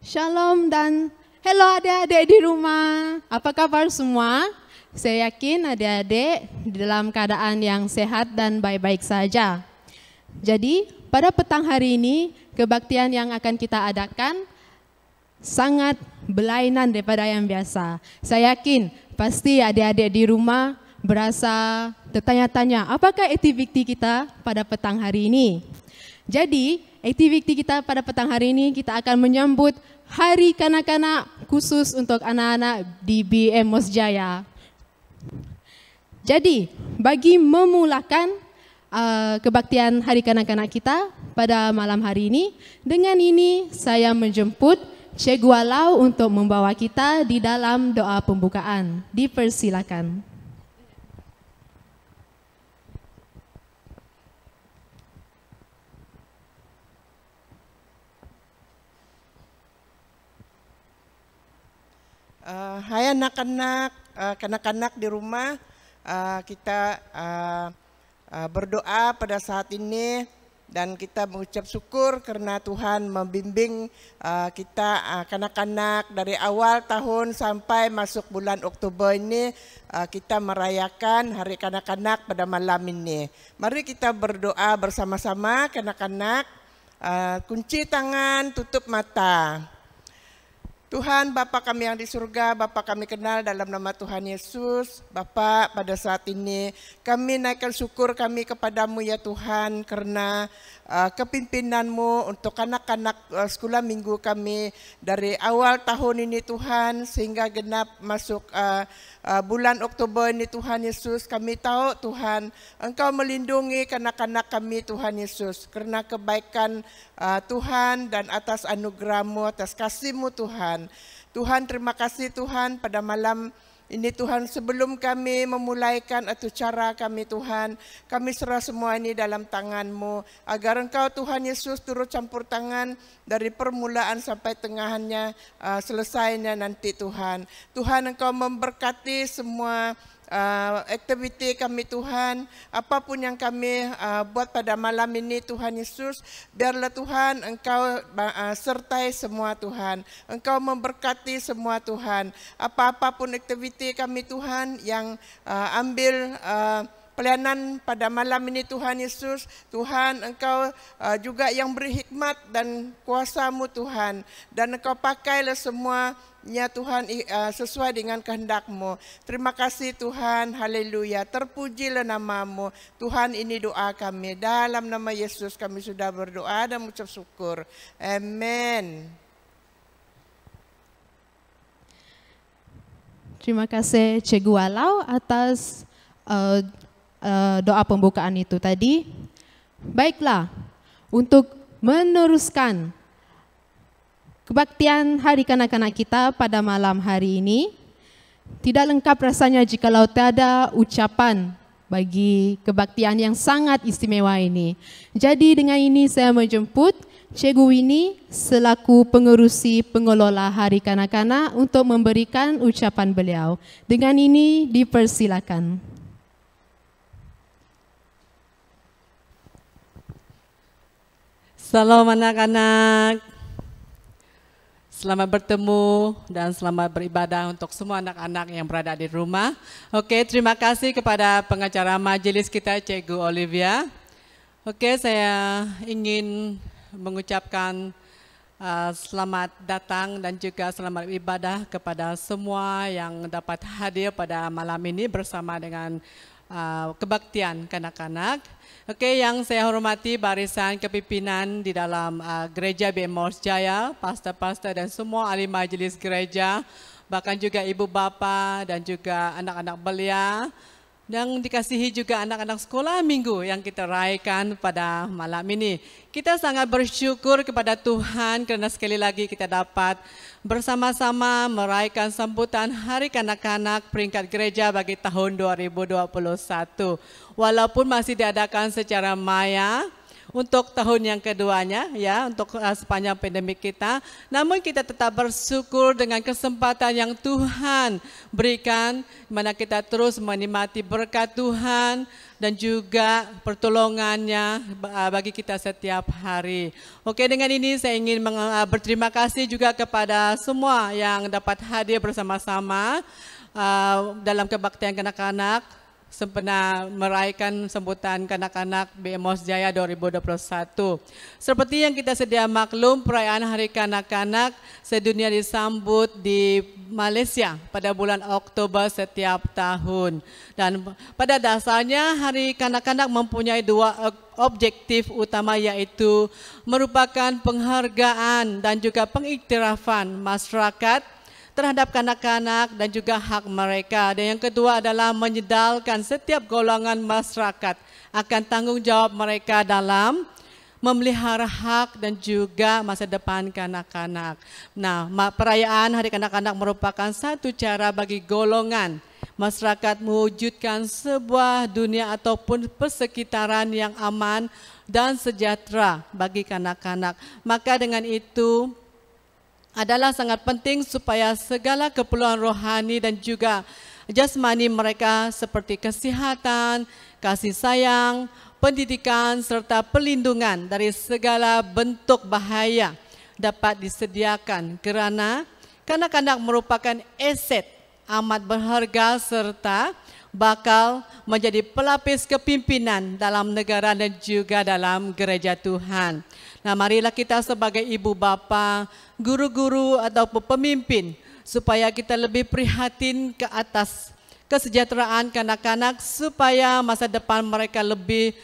Shalom dan hello adik-adik di rumah. Apa kabar semua? Saya yakin adik-adik dalam keadaan yang sehat dan baik-baik saja. Jadi, pada petang hari ini, kebaktian yang akan kita adakan sangat berlainan daripada yang biasa. Saya yakin pasti adik-adik di rumah berasa tertanya-tanya, apakah aktiviti kita pada petang hari ini? Jadi, aktiviti kita pada petang hari ini kita akan menyambut Hari Kanak-kanak khusus untuk anak-anak di BM Mosjaya. Jadi, bagi memulakan kebaktian Hari Kanak-kanak kita pada malam hari ini, dengan ini saya menjemput Cikgu Walau untuk membawa kita di dalam doa pembukaan. Dipersilakan. Hai anak-anak, kanak-kanak di rumah, kita berdoa pada saat ini dan kita mengucap syukur karena Tuhan membimbing kita kanak-kanak dari awal tahun sampai masuk bulan Oktober ini. Kita merayakan Hari Kanak-kanak pada malam ini. Mari kita berdoa bersama-sama kanak-kanak, kunci tangan, tutup mata. Tuhan, Bapa kami yang di surga, Bapa kami kenal dalam nama Tuhan Yesus. Bapa, pada saat ini kami naikkan syukur kami kepadamu ya Tuhan, karena kepimpinan-Mu untuk anak-anak sekolah minggu kami dari awal tahun ini Tuhan, sehingga genap masuk bulan Oktober ini Tuhan Yesus. Kami tahu Tuhan, Engkau melindungi kanak-kanak kami Tuhan Yesus, karena kebaikan Tuhan dan atas anugerah-Mu, atas kasih-Mu Tuhan. Tuhan, terima kasih Tuhan pada malam ini Tuhan, sebelum kami memulaikan acara kami Tuhan, kami serah semua ini dalam tangan-Mu, agar Engkau Tuhan Yesus turut campur tangan dari permulaan sampai tengahnya, selesainya nanti Tuhan. Tuhan, Engkau memberkati semua aktiviti kami Tuhan, apapun yang kami buat pada malam ini Tuhan Yesus, biarlah Tuhan Engkau sertai semua Tuhan, Engkau memberkati semua Tuhan, apa-apapun aktiviti kami Tuhan yang ambil pelayanan pada malam ini Tuhan Yesus, Tuhan Engkau juga yang beri hikmat dan kuasa-Mu Tuhan, dan Engkau pakailah semuanya Tuhan sesuai dengan kehendak-Mu. Terima kasih Tuhan, haleluya, terpujilah nama-Mu Tuhan. Ini doa kami, dalam nama Yesus kami sudah berdoa dan mengucap syukur, amin. Terima kasih Cikgu Walau atas doa pembukaan itu tadi. Baiklah, untuk meneruskan kebaktian Hari Kanak-kanak kita pada malam hari ini, tidak lengkap rasanya jikalau tiada ucapan bagi kebaktian yang sangat istimewa ini. Jadi dengan ini saya menjemput Cikgu Winnie selaku pengerusi pengelola Hari Kanak-kanak untuk memberikan ucapan beliau. Dengan ini dipersilakan. Salam anak-anak, selamat bertemu dan selamat beribadah untuk semua anak-anak yang berada di rumah. Oke, terima kasih kepada pengacara majelis kita Cikgu Olivia. Oke, saya ingin mengucapkan selamat datang dan juga selamat beribadah kepada semua yang dapat hadir pada malam ini bersama dengan kebaktian kanak-kanak. Oke, yang saya hormati barisan kepimpinan di dalam gereja BM Mosjaya, pastor-pastor dan semua ahli majelis gereja, bahkan juga ibu bapa dan juga anak-anak belia, dan dikasihi juga anak-anak sekolah minggu yang kita rayakan pada malam ini. Kita sangat bersyukur kepada Tuhan karena sekali lagi kita dapat bersama-sama merayakan sambutan Hari Kanak-kanak peringkat gereja bagi tahun 2021. Walaupun masih diadakan secara maya untuk tahun yang keduanya, ya, untuk sepanjang pandemik kita, namun kita tetap bersyukur dengan kesempatan yang Tuhan berikan, di mana kita terus menikmati berkat Tuhan, dan juga pertolongannya bagi kita setiap hari. Oke, dengan ini saya ingin berterima kasih juga kepada semua yang dapat hadir bersama-sama dalam kebaktian kanak-kanak sempena meraihkan sambutan kanak-kanak BMOS Jaya 2021. Seperti yang kita sedia maklum, perayaan Hari Kanak-kanak sedunia disambut di Malaysia pada bulan Oktober setiap tahun. Dan pada dasarnya Hari Kanak-kanak mempunyai dua objektif utama, yaitu merupakan penghargaan dan juga pengiktirafan masyarakat terhadap kanak-kanak dan juga hak mereka. Dan yang kedua adalah menyedalkan setiap golongan masyarakat akan tanggung jawab mereka dalam memelihara hak dan juga masa depan kanak-kanak. Nah, perayaan Hari Kanak-kanak merupakan satu cara bagi golongan masyarakat mewujudkan sebuah dunia ataupun persekitaran yang aman dan sejahtera bagi kanak-kanak. Maka dengan itu adalah sangat penting supaya segala keperluan rohani dan juga jasmani mereka seperti kesehatan, kasih sayang, pendidikan serta perlindungan dari segala bentuk bahaya dapat disediakan, kerana kanak-kanak merupakan aset amat berharga serta bakal menjadi pelapis kepimpinan dalam negara dan juga dalam gereja Tuhan. Nah, marilah kita sebagai ibu bapa, guru-guru ataupun pemimpin supaya kita lebih prihatin ke atas kesejahteraan kanak-kanak supaya masa depan mereka lebih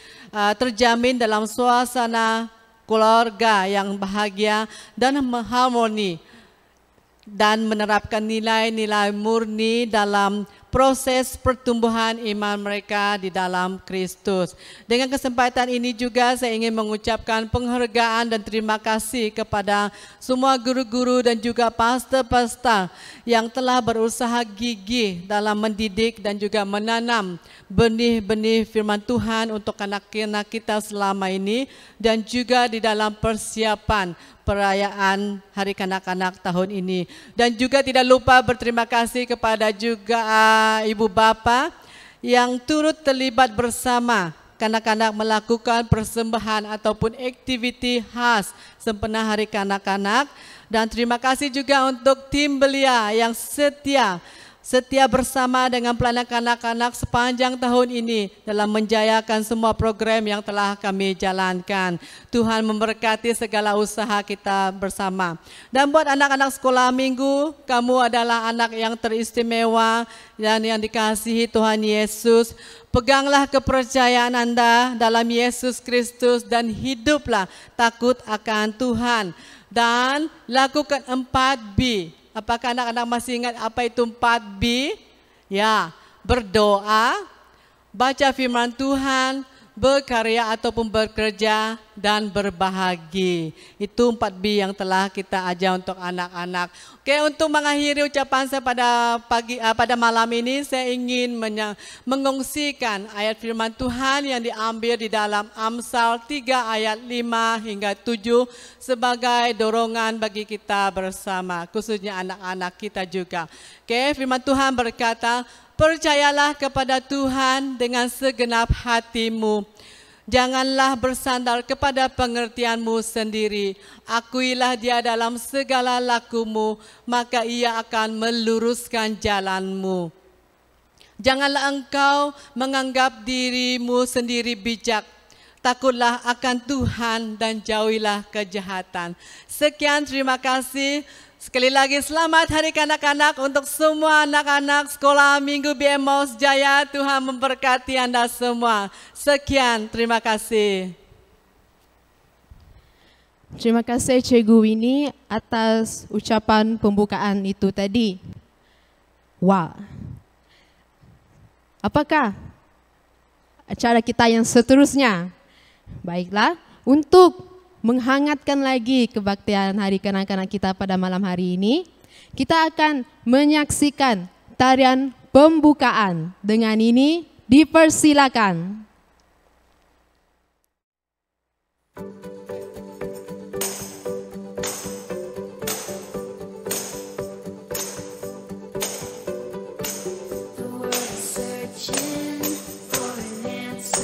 terjamin dalam suasana keluarga yang bahagia dan harmoni dan menerapkan nilai-nilai murni dalam proses pertumbuhan iman mereka di dalam Kristus. Dengan kesempatan ini juga saya ingin mengucapkan penghargaan dan terima kasih kepada semua guru-guru dan juga pastor-pastor yang telah berusaha gigih dalam mendidik dan juga menanam benih-benih firman Tuhan untuk anak-anak kita selama ini dan juga di dalam persiapan perayaan Hari Kanak-kanak tahun ini. Dan juga tidak lupa berterima kasih kepada juga ibu bapa yang turut terlibat bersama kanak-kanak melakukan persembahan ataupun aktiviti khas sempena Hari Kanak-kanak. Dan terima kasih juga untuk tim belia yang setia bersama dengan pelayanan kanak-kanak sepanjang tahun ini dalam menjayakan semua program yang telah kami jalankan. Tuhan memberkati segala usaha kita bersama. Dan buat anak-anak sekolah minggu, kamu adalah anak yang teristimewa dan yang dikasihi Tuhan Yesus. Peganglah kepercayaan Anda dalam Yesus Kristus dan hiduplah takut akan Tuhan. Dan lakukan 4B. Apakah anak-anak masih ingat apa itu 4B? Ya, berdoa, baca firman Tuhan, berkarya ataupun bekerja, dan berbahagi. Itu 4B yang telah kita ajar untuk anak-anak. Oke, untuk mengakhiri ucapan saya pada malam ini, saya ingin mengongsikan ayat firman Tuhan yang diambil di dalam Amsal 3 ayat 5 hingga 7 sebagai dorongan bagi kita bersama, khususnya anak-anak kita juga. Oke, firman Tuhan berkata, percayalah kepada Tuhan dengan segenap hatimu. Janganlah bersandar kepada pengertianmu sendiri. Akuilah Dia dalam segala lakumu, maka Ia akan meluruskan jalanmu. Janganlah engkau menganggap dirimu sendiri bijak. Takutlah akan Tuhan dan jauhilah kejahatan. Sekian, terima kasih. Sekali lagi selamat Hari Kanak-kanak untuk semua anak-anak sekolah minggu BMOS Jaya. Tuhan memberkati Anda semua. Sekian, terima kasih. Terima kasih Cikgu Winnie atas ucapan pembukaan itu tadi. Wah, apakah acara kita yang seterusnya? Baiklah, untuk menghangatkan lagi kebaktian Hari Kanak-kanak kita pada malam hari ini, kita akan menyaksikan tarian pembukaan. Dengan ini dipersilakan. The world is searching for an answer.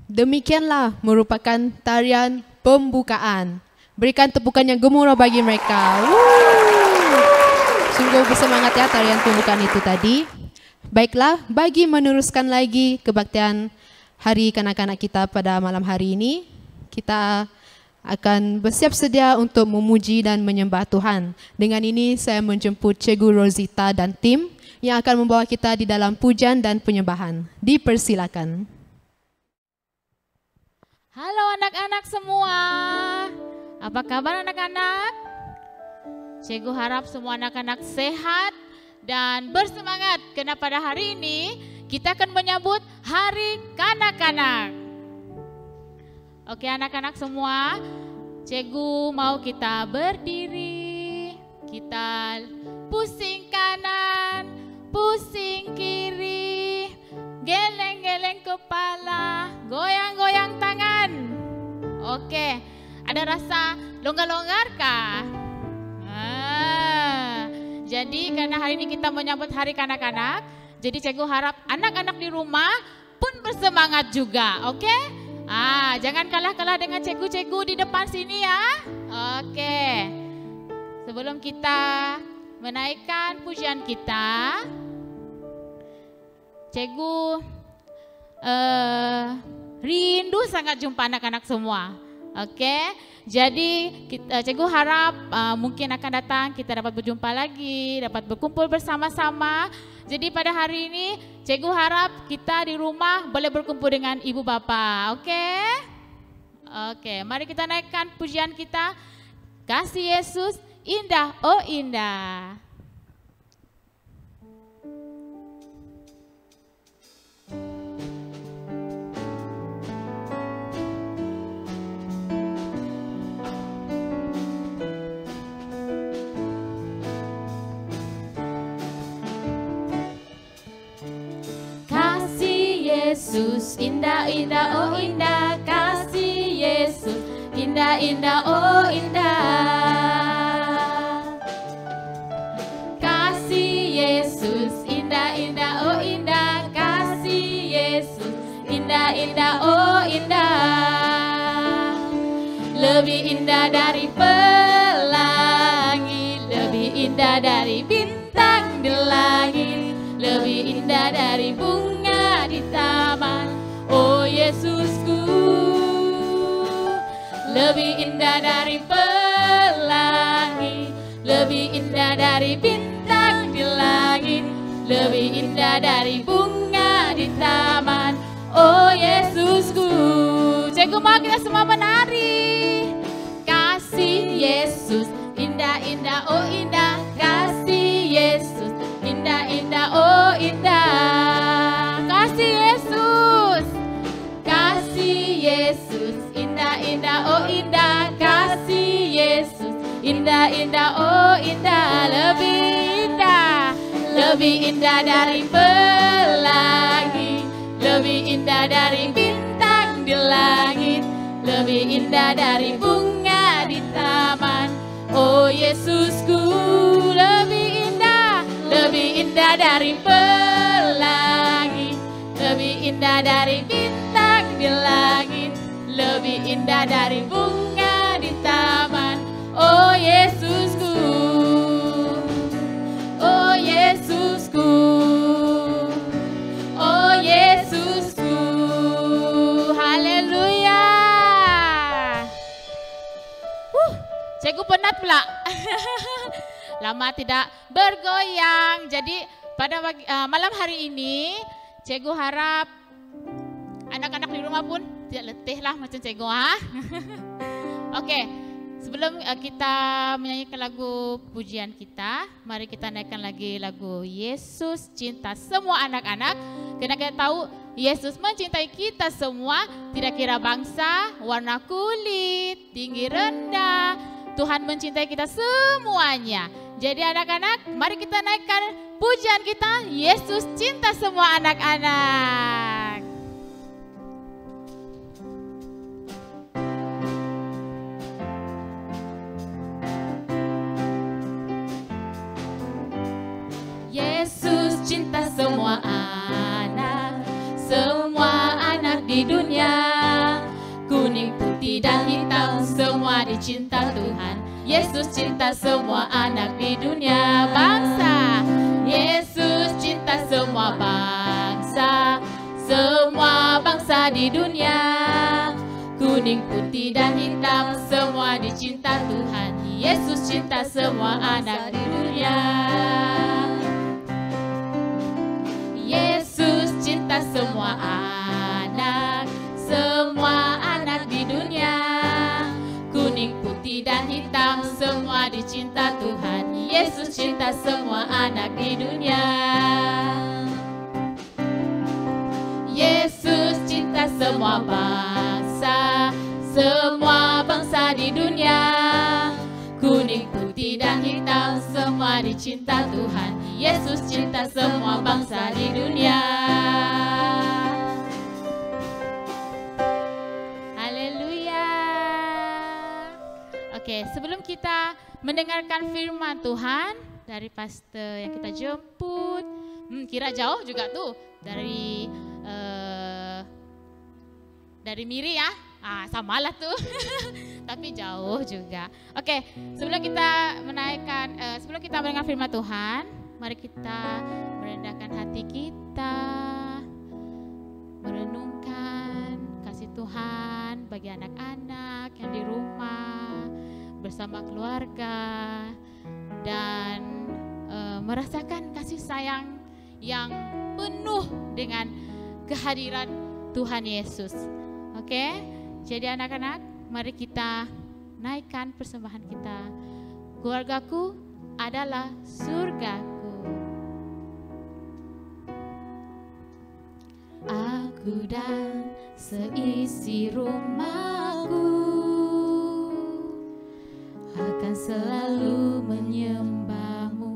Demikianlah merupakan tarian pembukaan. Berikan tepukan yang gemuruh bagi mereka. Sungguh bersemangat ya tarian pembukaan itu tadi. Baiklah, bagi meneruskan lagi kebaktian Hari Kanak-kanak kita pada malam hari ini, kita akan bersiap sedia untuk memuji dan menyembah Tuhan. Dengan ini saya menjemput Cikgu Rosita dan tim yang akan membawa kita di dalam pujian dan penyembahan. Dipersilakan. Halo anak-anak semua. Apa kabar anak-anak? Cikgu harap semua anak-anak sehat dan bersemangat karena pada hari ini kita akan menyambut Hari Kanak-kanak. Oke anak-anak semua, Cikgu mau kita berdiri, kita pusing kanan, pusing kiri, geleng-geleng kepala, goyang-goyang tangan. Oke, ada rasa longgar-longgar kah? Jadi karena hari ini kita menyambut Hari Kanak-kanak, jadi Cikgu harap anak-anak di rumah pun bersemangat juga, oke? Jangan kalah-kalah dengan cikgu-cikgu di depan sini ya. Oke. Sebelum kita menaikkan pujian kita, Cikgu rindu sangat jumpa anak-anak semua. Oke. Jadi Cikgu harap mungkin akan datang kita dapat berjumpa lagi, dapat berkumpul bersama-sama. Jadi pada hari ini Cikgu harap kita di rumah boleh berkumpul dengan ibu bapa, oke? Oke, mari kita naikkan pujian kita. Kasih Yesus indah, oh indah. Yesus indah indah oh indah, kasih Yesus indah indah oh indah, kasih Yesus indah indah oh indah, kasih Yesus indah indah oh indah, lebih indah dari pelangi, lebih indah dari bintang di langit, lebih indah dari bunga di taman, oh Yesusku, lebih indah dari pelangi, lebih indah dari bintang di langit, lebih indah dari bunga di taman, oh Yesusku. Cikgu mau kita semua menari. Kasih Yesus indah indah oh indah, kasih Yesus indah indah oh indah. Kasih Yesus, kasih Yesus, indah indah oh indah, kasih Yesus, indah indah oh indah, lebih indah dari pelangi, lebih indah dari bintang di langit, lebih indah dari bunga di taman, oh Yesusku, lebih indah dari pelangi, lebih indah dari bintang di langit, lebih indah dari bunga di taman, oh Yesusku, oh Yesusku, oh Yesusku, haleluya. Cikgu penat pula. Lama tidak bergoyang. Jadi pada malam hari ini Cikgu harap anak-anak di rumah pun tidak letih lah macam Cikgu. Oke, sebelum kita menyanyikan lagu pujian kita, mari kita naikkan lagi lagu Yesus Cinta Semua Anak-anak. Karena kita tahu Yesus mencintai kita semua, tidak kira bangsa, warna kulit, tinggi rendah. Tuhan mencintai kita semuanya. Jadi anak-anak, mari kita naikkan pujian kita, Yesus Cinta Semua Anak-anak. Yesus cinta semua anak di dunia. putih dan hitam, semua dicinta Tuhan. Yesus cinta semua anak di dunia. Bangsa, Yesus cinta semua bangsa, semua bangsa di dunia. Kuning, putih dan hitam, semua dicinta Tuhan. Yesus cinta semua anak di dunia. Yesus cinta semua anak di dunia. Kuning, putih dan hitam, semua dicinta Tuhan. Yesus cinta semua anak di dunia. Yesus cinta semua bangsa, semua bangsa di dunia. Kuning, putih dan hitam, semua dicinta Tuhan. Yesus cinta semua bangsa di dunia. Haleluya. Oke, sebelum kita mendengarkan firman Tuhan dari pastor yang kita jemput, kira jauh juga tuh dari Miri ya. Samalah tuh. Tapi jauh juga. Oke, sebelum kita mendengar firman Tuhan, mari kita merendahkan hati kita, merenungkan kasih Tuhan bagi anak-anak yang di rumah bersama keluarga, dan merasakan kasih sayang yang penuh dengan kehadiran Tuhan Yesus. Oke, jadi anak-anak, mari kita naikkan persembahan kita. Keluargaku adalah surgaku. Aku dan seisi rumahku akan selalu menyembah-Mu,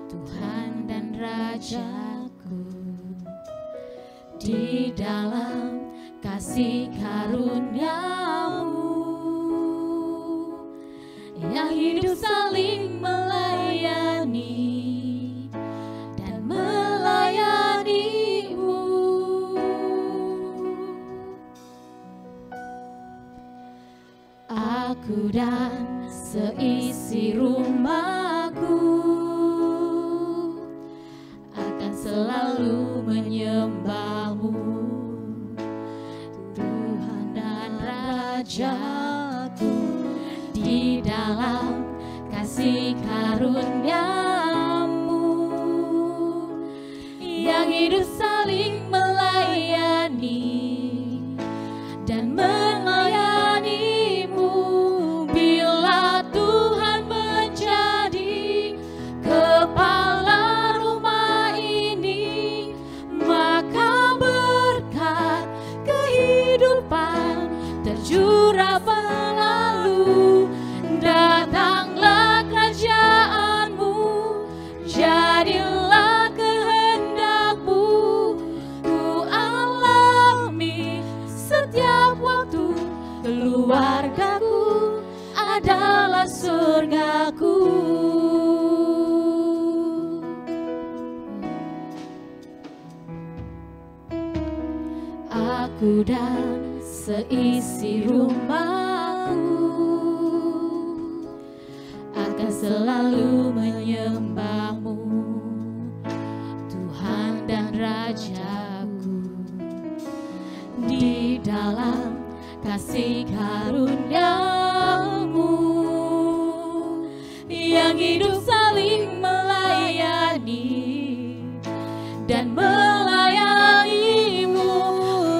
Tuhan dan Rajaku. Di dalam kasih karunia-Mu yang hidup saling melayani dan melayani-Mu. Aku dan seisi rumahku akan selalu menyembah-Mu, Tuhan dan Rajaku. Di dalam kasih karunia-Mu yang hidup saling melayani dan melayani-Mu. Bila Tuhan menjadi kepala rumah ini, maka berkat kehidupan tercurah berlalu. Datanglah kerajaan-Mu, jadilah kehendak-Mu. Ku alami setiap waktu, keluargaku adalah surgaku. Aku dan seisi rumahku akan selalu menyembah-Mu, Tuhan dan Rajaku. Di dalam kasih karunia-Mu yang hidup saling melayani dan melayani-Mu.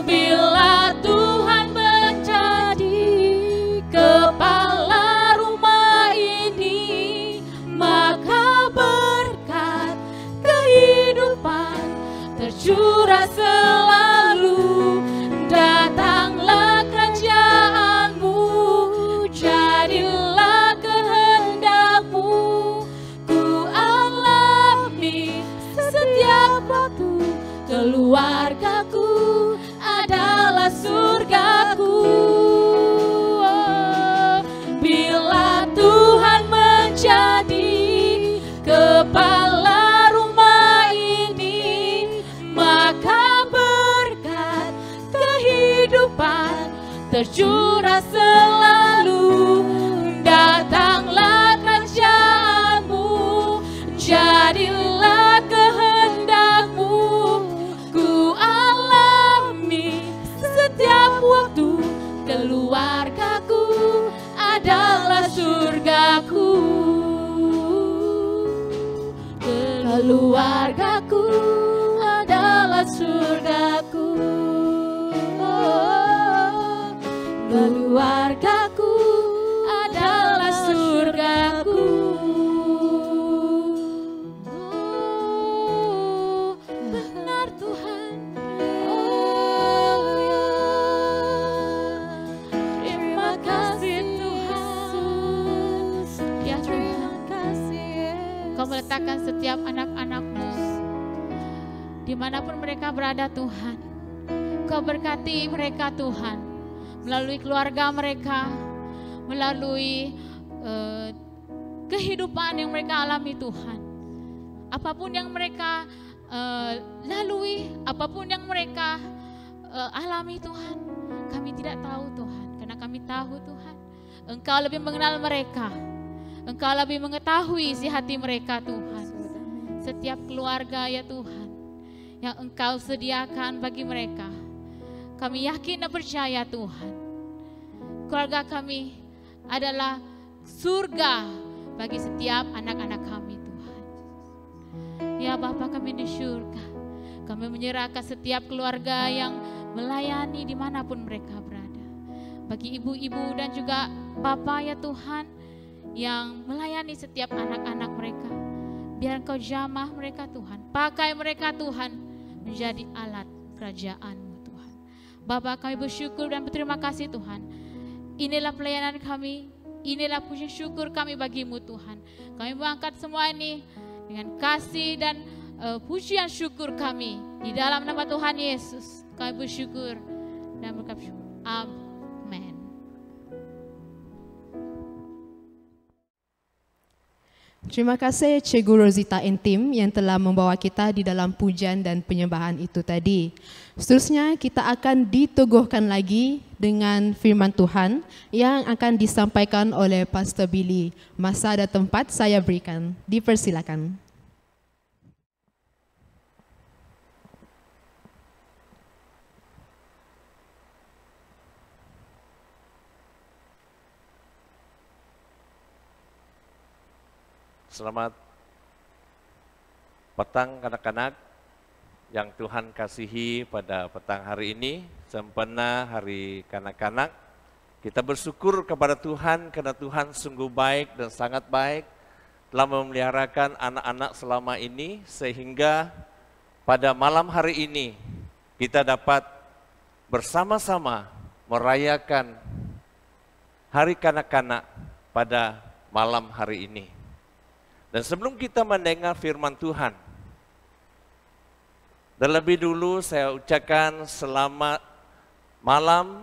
Bila Tuhan menjadi kepala rumah ini, maka berkat kehidupan tercurah selalu. Datanglah kerajaan-Mu, jadilah kehendak-Mu. Ku alami setiap waktu, keluargaku adalah surgaku. Bila Tuhan menjadi kepala rumah ini, maka berkat kehidupan tercurah selalu. Datanglah kerajaanmu, jadilah kehendakmu. Ku alami setiap waktu, keluargaku adalah surgaku. Keluargaku adalah surgaku. Keluargaku adalah surgaku. Benar Tuhan. Terima kasih Tuhan. Ya Tuhan, Kau meletakkan setiap anak-anak-Mu dimanapun mereka berada Tuhan. Kau berkati mereka Tuhan, melalui keluarga mereka, melalui kehidupan yang mereka alami Tuhan. Apapun yang mereka lalui, apapun yang mereka alami Tuhan, kami tidak tahu Tuhan. Karena kami tahu Tuhan, Engkau lebih mengenal mereka. Engkau lebih mengetahui isi hati mereka Tuhan. Setiap keluarga ya Tuhan, yang Engkau sediakan bagi mereka, kami yakin dan percaya Tuhan, keluarga kami adalah surga bagi setiap anak-anak kami Tuhan. Ya Bapa kami di surga, kami menyerahkan setiap keluarga yang melayani dimanapun mereka berada. Bagi ibu-ibu dan juga Bapa ya Tuhan, yang melayani setiap anak-anak mereka, biar Engkau jamah mereka Tuhan, pakai mereka Tuhan menjadi alat kerajaan-Mu. Bapa kami bersyukur dan berterima kasih Tuhan. Inilah pelayanan kami, inilah puji syukur kami bagi-Mu Tuhan. Kami mengangkat semua ini dengan kasih dan pujian syukur kami. Di dalam nama Tuhan Yesus kami bersyukur dan berkata syukur. Amin. Terima kasih Cikgu Rosita and tim yang telah membawa kita di dalam pujian dan penyembahan itu tadi. Seterusnya kita akan diteguhkan lagi dengan firman Tuhan yang akan disampaikan oleh Pastor Billy. Masa dan tempat saya berikan. Dipersilakan. Selamat petang anak-anak yang Tuhan kasihi pada petang hari ini, sempena hari kanak-kanak. Kita bersyukur kepada Tuhan karena Tuhan sungguh baik dan sangat baik, telah memeliharakan anak-anak selama ini, sehingga pada malam hari ini kita dapat bersama-sama merayakan hari kanak-kanak pada malam hari ini. Dan sebelum kita mendengar firman Tuhan, terlebih dulu saya ucapkan selamat malam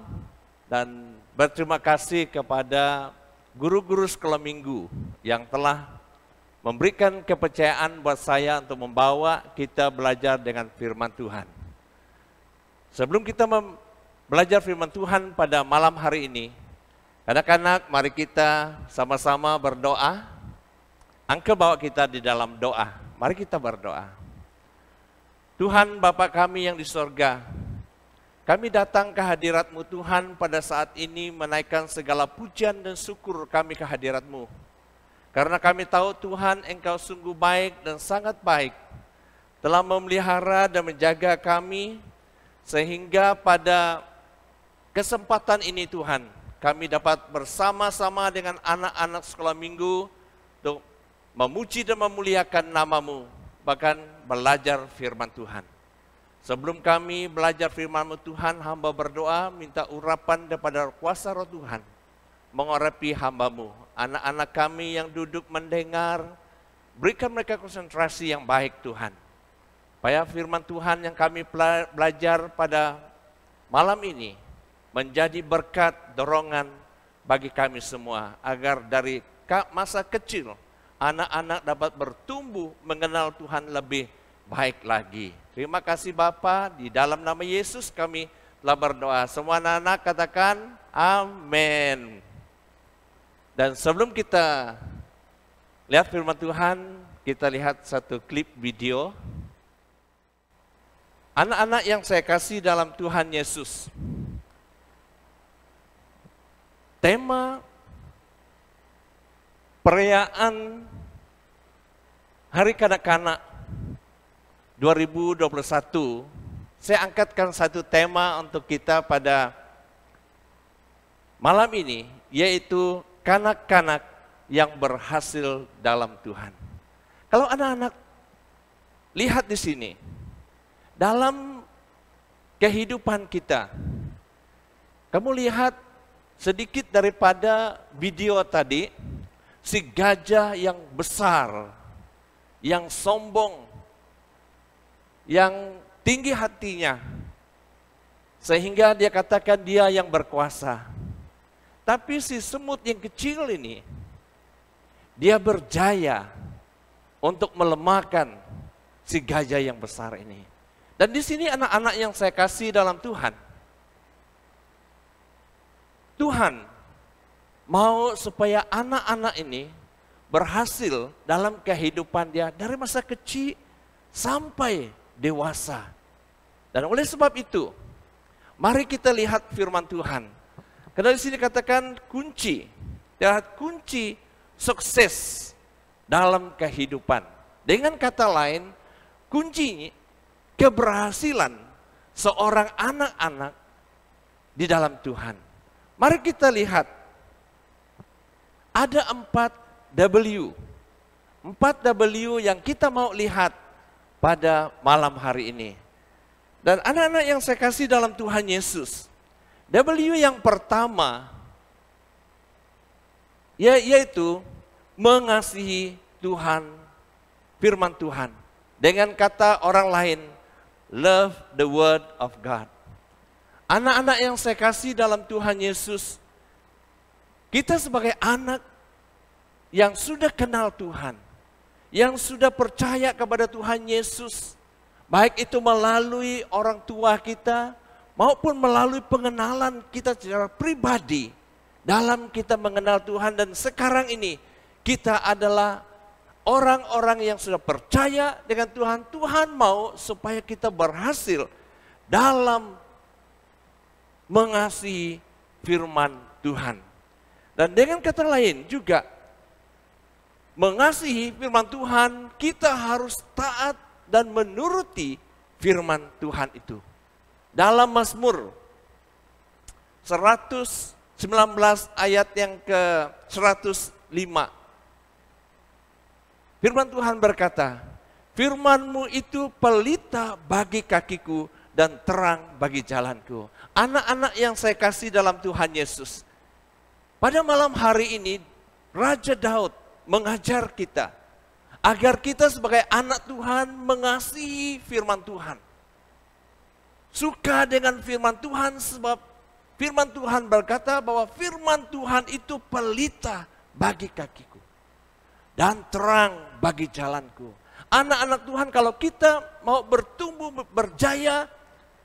dan berterima kasih kepada guru-guru sekolah minggu yang telah memberikan kepercayaan buat saya untuk membawa kita belajar dengan firman Tuhan. Sebelum kita belajar firman Tuhan pada malam hari ini, anak-anak mari kita sama-sama berdoa. Angkat bawa kita di dalam doa. Mari kita berdoa. Tuhan Bapa kami yang di sorga, kami datang ke hadirat-Mu Tuhan pada saat ini menaikkan segala pujian dan syukur kami ke hadirat-Mu. Karena kami tahu Tuhan Engkau sungguh baik dan sangat baik, telah memelihara dan menjaga kami, sehingga pada kesempatan ini Tuhan, kami dapat bersama-sama dengan anak-anak sekolah minggu untuk memuji dan memuliakan nama-Mu, bahkan belajar firman Tuhan. Sebelum kami belajar firman-Mu Tuhan, hamba berdoa minta urapan daripada kuasa roh Tuhan, mengurapi hamba-Mu, anak-anak kami yang duduk mendengar, berikan mereka konsentrasi yang baik Tuhan. Supaya firman Tuhan yang kami belajar pada malam ini menjadi berkat dorongan bagi kami semua, agar dari masa kecil anak-anak dapat bertumbuh mengenal Tuhan lebih baik lagi. Terima kasih Bapa, di dalam nama Yesus kami telah berdoa. Semua anak-anak katakan amin. Dan sebelum kita lihat firman Tuhan, kita lihat satu klip video. Anak-anak yang saya kasih dalam Tuhan Yesus. Tema perayaan Hari Kanak-kanak 2021, saya angkatkan satu tema untuk kita pada malam ini, yaitu kanak-kanak yang berhasil dalam Tuhan. Kalau anak-anak lihat di sini, dalam kehidupan kita, kamu lihat sedikit daripada video tadi, si gajah yang besar, yang sombong, yang tinggi hatinya, sehingga dia katakan dia yang berkuasa. Tapi si semut yang kecil ini, dia berjaya untuk melemahkan si gajah yang besar ini. Dan di sini anak-anak yang saya kasih dalam Tuhan, Tuhan mau supaya anak-anak ini berhasil dalam kehidupan dia dari masa kecil sampai dewasa. Dan oleh sebab itu, mari kita lihat firman Tuhan. Karena di sini katakan kunci sukses dalam kehidupan. Dengan kata lain, kunci keberhasilan seorang anak-anak di dalam Tuhan. Mari kita lihat, ada 4W. 4W yang kita mau lihat pada malam hari ini. Dan anak-anak yang saya kasih dalam Tuhan Yesus, W yang pertama, yaitu mengasihi Tuhan, firman Tuhan. Dengan kata orang lain, love the word of God. Anak-anak yang saya kasih dalam Tuhan Yesus, kita sebagai anak yang sudah kenal Tuhan, yang sudah percaya kepada Tuhan Yesus, baik itu melalui orang tua kita, maupun melalui pengenalan kita secara pribadi, dalam kita mengenal Tuhan, dan sekarang ini kita adalah orang-orang yang sudah percaya dengan Tuhan. Tuhan mau supaya kita berhasil dalam mengasihi firman Tuhan. Dan dengan kata lain juga, mengasihi firman Tuhan, kita harus taat dan menuruti firman Tuhan itu. Dalam Mazmur 119 ayat yang ke-105, firman Tuhan berkata, firman-Mu itu pelita bagi kakiku dan terang bagi jalanku. Anak-anak yang saya kasih dalam Tuhan Yesus, pada malam hari ini Raja Daud mengajar kita agar kita sebagai anak Tuhan mengasihi firman Tuhan. Suka dengan firman Tuhan, sebab firman Tuhan berkata bahwa firman Tuhan itu pelita bagi kakiku dan terang bagi jalanku. Anak-anak Tuhan, kalau kita mau bertumbuh, berjaya,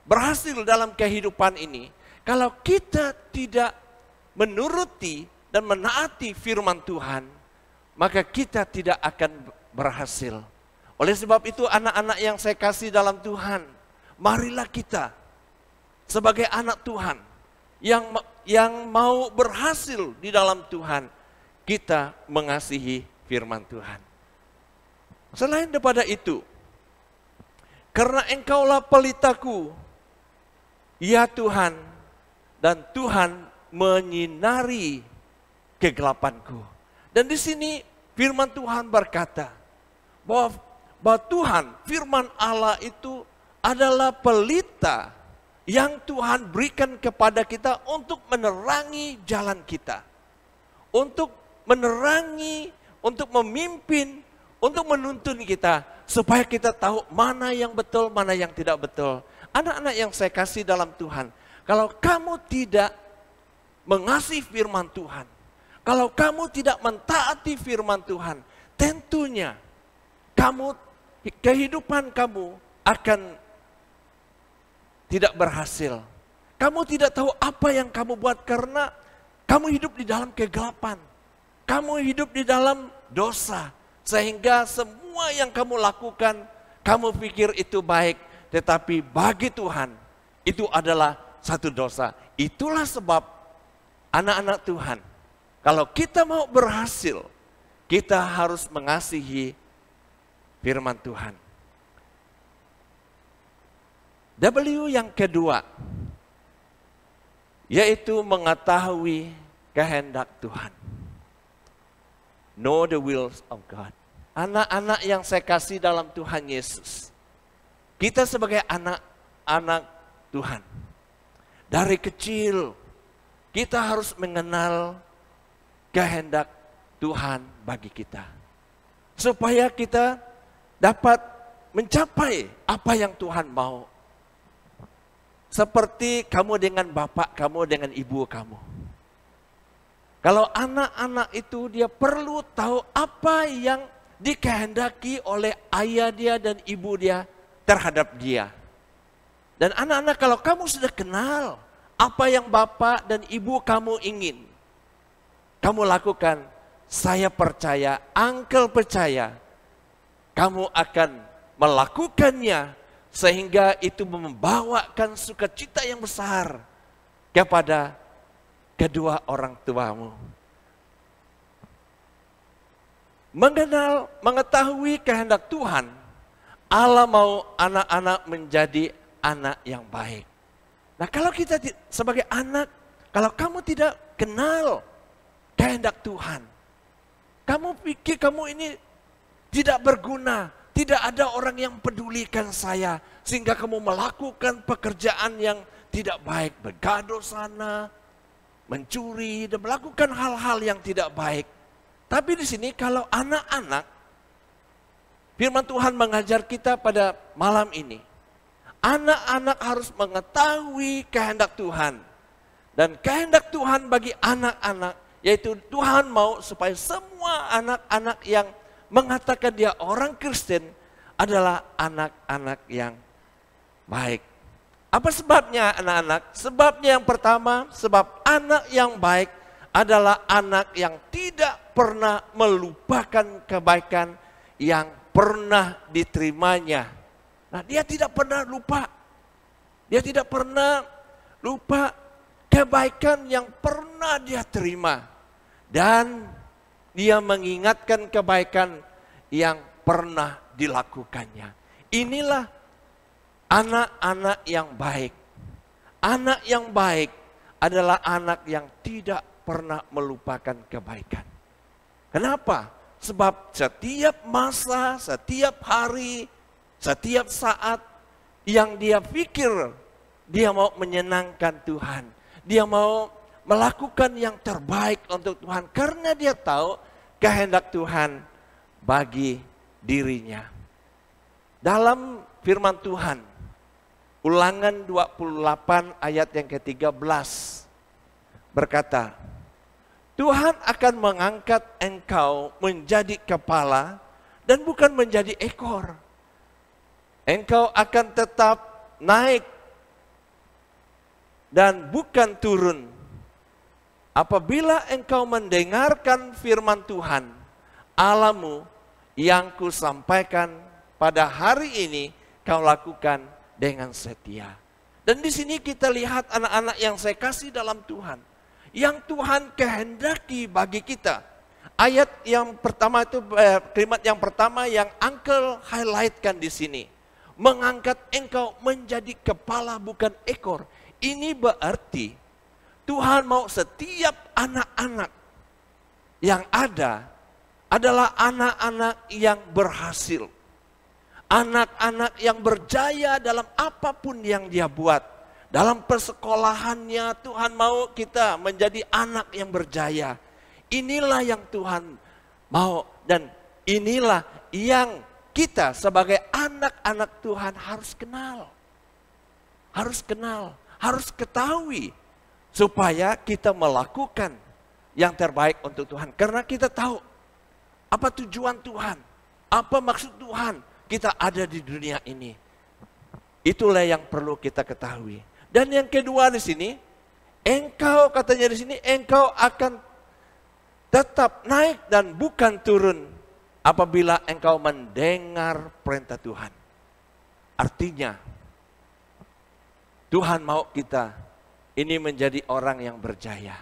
berhasil dalam kehidupan ini, kalau kita tidak menuruti dan menaati firman Tuhan, maka kita tidak akan berhasil. Oleh sebab itu, anak-anak yang saya kasih dalam Tuhan, marilah kita sebagai anak Tuhan yang mau berhasil di dalam Tuhan, kita mengasihi firman Tuhan. Selain daripada itu, karena Engkaulah pelitaku, ya Tuhan, dan Tuhan menyinari kegelapanku. Dan di sini firman Tuhan berkata bahwa Tuhan, firman Allah itu adalah pelita yang Tuhan berikan kepada kita untuk menerangi jalan kita, untuk menerangi, untuk memimpin, untuk menuntun kita, supaya kita tahu mana yang betul, mana yang tidak betul. Anak-anak yang saya kasih dalam Tuhan, kalau kamu tidak mengasihi firman Tuhan, kalau kamu tidak mentaati firman Tuhan, tentunya kehidupan kamu akan tidak berhasil. Kamu tidak tahu apa yang kamu buat karena kamu hidup di dalam kegelapan. Kamu hidup di dalam dosa. Sehingga semua yang kamu lakukan, kamu pikir itu baik. Tetapi bagi Tuhan, itu adalah satu dosa. Itulah sebab anak-anak Tuhan, kalau kita mau berhasil, kita harus mengasihi firman Tuhan. W yang kedua, yaitu mengetahui kehendak Tuhan. Know the wills of God. Anak-anak yang saya kasih dalam Tuhan Yesus. Kita sebagai anak-anak Tuhan. Dari kecil, kita harus mengenal kehendak Tuhan bagi kita. Supaya kita dapat mencapai apa yang Tuhan mau. Seperti kamu dengan bapak kamu, dengan ibu kamu. Kalau anak-anak itu dia perlu tahu apa yang dikehendaki oleh ayah dia dan ibu dia terhadap dia. Dan anak-anak kalau kamu sudah kenal apa yang bapak dan ibu kamu ingin, kamu lakukan, saya percaya, uncle percaya, kamu akan melakukannya sehingga itu membawakan sukacita yang besar kepada kedua orang tuamu. Mengetahui kehendak Tuhan, Allah mau anak-anak menjadi anak yang baik. Nah kalau kita sebagai anak, kalau kamu tidak kenal kehendak Tuhan, kamu pikir kamu ini tidak berguna, tidak ada orang yang pedulikan saya, sehingga kamu melakukan pekerjaan yang tidak baik, bergaduh sana, mencuri, dan melakukan hal-hal yang tidak baik. Tapi di sini kalau anak-anak, firman Tuhan mengajar kita pada malam ini, anak-anak harus mengetahui kehendak Tuhan. Dan kehendak Tuhan bagi anak-anak, yaitu Tuhan mau supaya semua anak-anak yang mengatakan dia orang Kristen adalah anak-anak yang baik. Apa sebabnya anak-anak? Sebabnya yang pertama, sebab anak yang baik adalah anak yang tidak pernah melupakan kebaikan yang pernah diterimanya. Nah, dia tidak pernah lupa. Dia tidak pernah lupa kebaikan yang pernah dia terima. Dan dia mengingatkan kebaikan yang pernah dilakukannya. Inilah anak-anak yang baik. Anak yang baik adalah anak yang tidak pernah melupakan kebaikan. Kenapa? Sebab setiap masa, setiap hari, setiap saat yang dia pikir dia mau menyenangkan Tuhan. Dia mau melakukan yang terbaik untuk Tuhan karena dia tahu kehendak Tuhan bagi dirinya. Dalam firman Tuhan, Ulangan 28 ayat yang ke-13 berkata, Tuhan akan mengangkat engkau menjadi kepala dan bukan menjadi ekor. Engkau akan tetap naik dan bukan turun. Apabila engkau mendengarkan firman Tuhan, Allahmu yang kusampaikan pada hari ini, kau lakukan dengan setia. Dan di sini kita lihat anak-anak yang saya kasih dalam Tuhan, yang Tuhan kehendaki bagi kita. Ayat yang pertama itu, kalimat yang pertama yang Uncle highlightkan di sini. Mengangkat engkau menjadi kepala bukan ekor. Ini berarti Tuhan mau setiap anak-anak yang ada adalah anak-anak yang berhasil. Anak-anak yang berjaya dalam apapun yang dia buat. Dalam persekolahannya Tuhan mau kita menjadi anak yang berjaya. Inilah yang Tuhan mau dan inilah yang kita sebagai anak-anak Tuhan harus kenal. Harus kenal, harus ketahui supaya kita melakukan yang terbaik untuk Tuhan. Karena kita tahu apa tujuan Tuhan, apa maksud Tuhan kita ada di dunia ini. Itulah yang perlu kita ketahui. Dan yang kedua di sini, engkau katanya di sini, engkau akan tetap naik dan bukan turun apabila engkau mendengar perintah Tuhan. Artinya, Tuhan mau kita ini menjadi orang yang berjaya.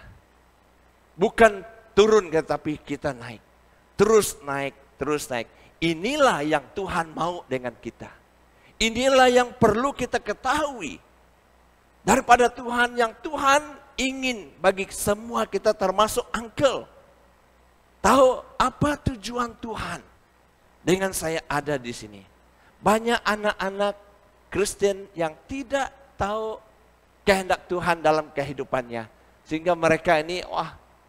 Bukan turun tetapi kita naik. Terus naik, terus naik. Inilah yang Tuhan mau dengan kita. Inilah yang perlu kita ketahui. Daripada Tuhan yang Tuhan ingin bagi semua kita termasuk uncle. Tahu apa tujuan Tuhan dengan saya ada di sini. Banyak anak-anak Kristen yang tidak tahu kehendak Tuhan dalam kehidupannya. Sehingga mereka ini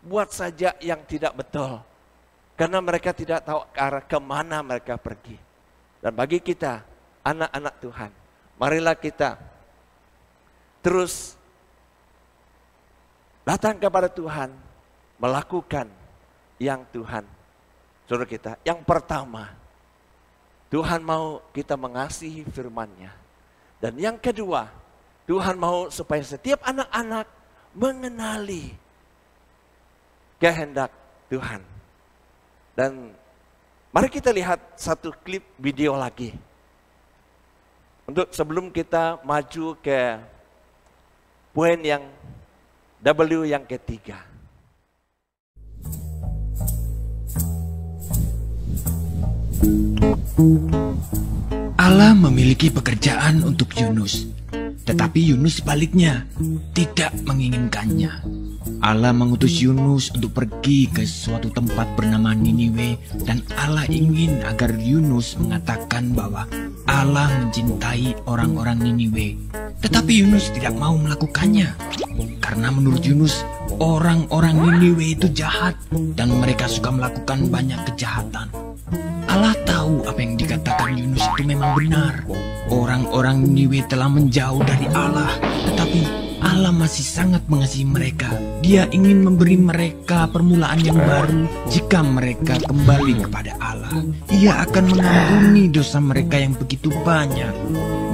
buat saja yang tidak betul. Karena mereka tidak tahu arah kemana mereka pergi. Dan bagi kita, anak-anak Tuhan, marilah kita terus datang kepada Tuhan, melakukan yang Tuhan suruh kita. Yang pertama, Tuhan mau kita mengasihi firman-Nya. Dan yang kedua, Tuhan mau supaya setiap anak-anak mengenali kehendak Tuhan. Dan mari kita lihat satu klip video lagi. Untuk sebelum kita maju ke poin yang W yang ketiga. Allah memiliki pekerjaan untuk Yunus, tetapi Yunus sebaliknya tidak menginginkannya. Allah mengutus Yunus untuk pergi ke suatu tempat bernama Niniwe, dan Allah ingin agar Yunus mengatakan bahwa Allah mencintai orang-orang Niniwe. Tetapi Yunus tidak mau melakukannya, karena menurut Yunus orang-orang Niniwe itu jahat dan mereka suka melakukan banyak kejahatan. Allah tahu apa yang dikatakan Yunus itu memang benar. Orang-orang Niniwe telah menjauh dari Allah, tetapi Allah masih sangat mengasihi mereka. Dia ingin memberi mereka permulaan yang baru jika mereka kembali kepada Allah. Ia akan mengampuni dosa mereka yang begitu banyak.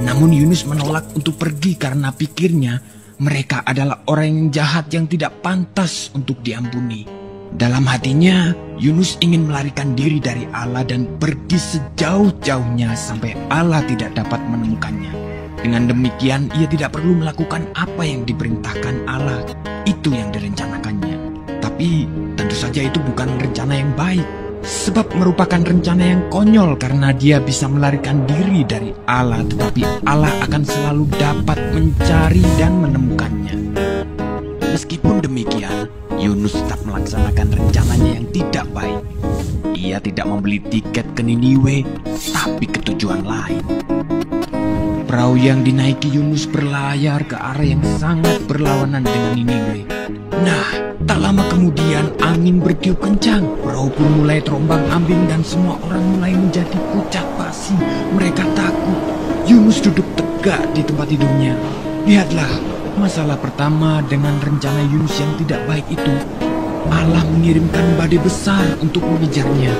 Namun Yunus menolak untuk pergi karena pikirnya mereka adalah orang yang jahat yang tidak pantas untuk diampuni. Dalam hatinya, Yunus ingin melarikan diri dari Allah dan pergi sejauh-jauhnya sampai Allah tidak dapat menemukannya. Dengan demikian, ia tidak perlu melakukan apa yang diperintahkan Allah. Itu yang direncanakannya. Tapi tentu saja itu bukan rencana yang baik. Sebab merupakan rencana yang konyol karena dia bisa melarikan diri dari Allah. Tetapi Allah akan selalu dapat mencari dan menemukannya. Meskipun demikian, Yunus tetap melaksanakan rencananya yang tidak baik. Ia tidak membeli tiket ke Niniwe, tapi ke tujuan lain. Perahu yang dinaiki Yunus berlayar ke arah yang sangat berlawanan dengan Niniwe. Nah, tak lama kemudian angin bertiup kencang. Perahu pun mulai terombang-ambing dan semua orang mulai menjadi pucat pasi. Mereka takut. Yunus duduk tegak di tempat tidurnya. Lihatlah, masalah pertama dengan rencana Yunus yang tidak baik itu. Allah mengirimkan badai besar untuk mengejarnya.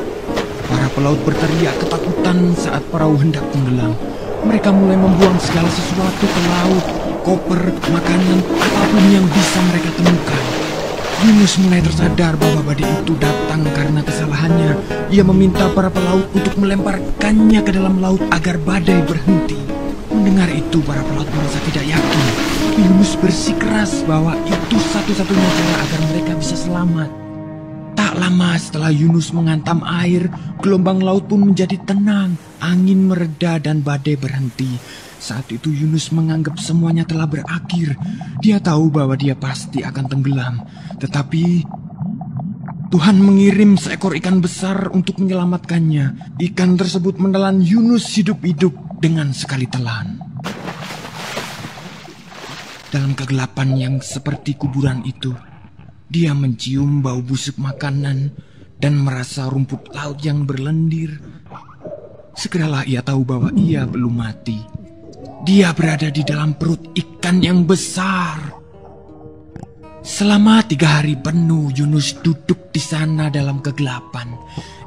Para pelaut berteriak ketakutan saat perahu hendak tenggelam. Mereka mulai membuang segala sesuatu ke laut, koper, makanan, apapun yang bisa mereka temukan. Yunus mulai tersadar bahwa badai itu datang karena kesalahannya. Ia meminta para pelaut untuk melemparkannya ke dalam laut agar badai berhenti. Mendengar itu, para pelaut merasa tidak yakin. Yunus bersikeras bahwa itu satu-satunya cara agar mereka bisa selamat. Tak lama setelah Yunus menghantam air, gelombang laut pun menjadi tenang. Angin mereda dan badai berhenti. Saat itu Yunus menganggap semuanya telah berakhir. Dia tahu bahwa dia pasti akan tenggelam. Tetapi Tuhan mengirim seekor ikan besar untuk menyelamatkannya. Ikan tersebut menelan Yunus hidup-hidup dengan sekali telan. Dalam kegelapan yang seperti kuburan itu, dia mencium bau busuk makanan dan merasa rumput laut yang berlendir. Segeralah ia tahu bahwa ia belum mati. Dia berada di dalam perut ikan yang besar. Selama 3 hari penuh Yunus duduk di sana dalam kegelapan.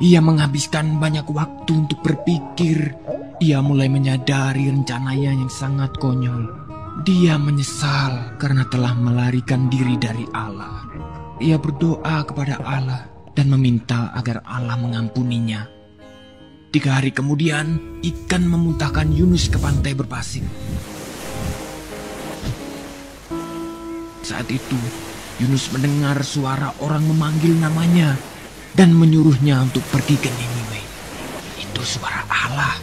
Ia menghabiskan banyak waktu untuk berpikir. Ia mulai menyadari rencananya yang sangat konyol. Dia menyesal karena telah melarikan diri dari Allah. Ia berdoa kepada Allah dan meminta agar Allah mengampuninya. 3 hari kemudian, ikan memuntahkan Yunus ke pantai berpasir. Saat itu, Yunus mendengar suara orang memanggil namanya dan menyuruhnya untuk pergi ke Niniwe. Itu suara Allah.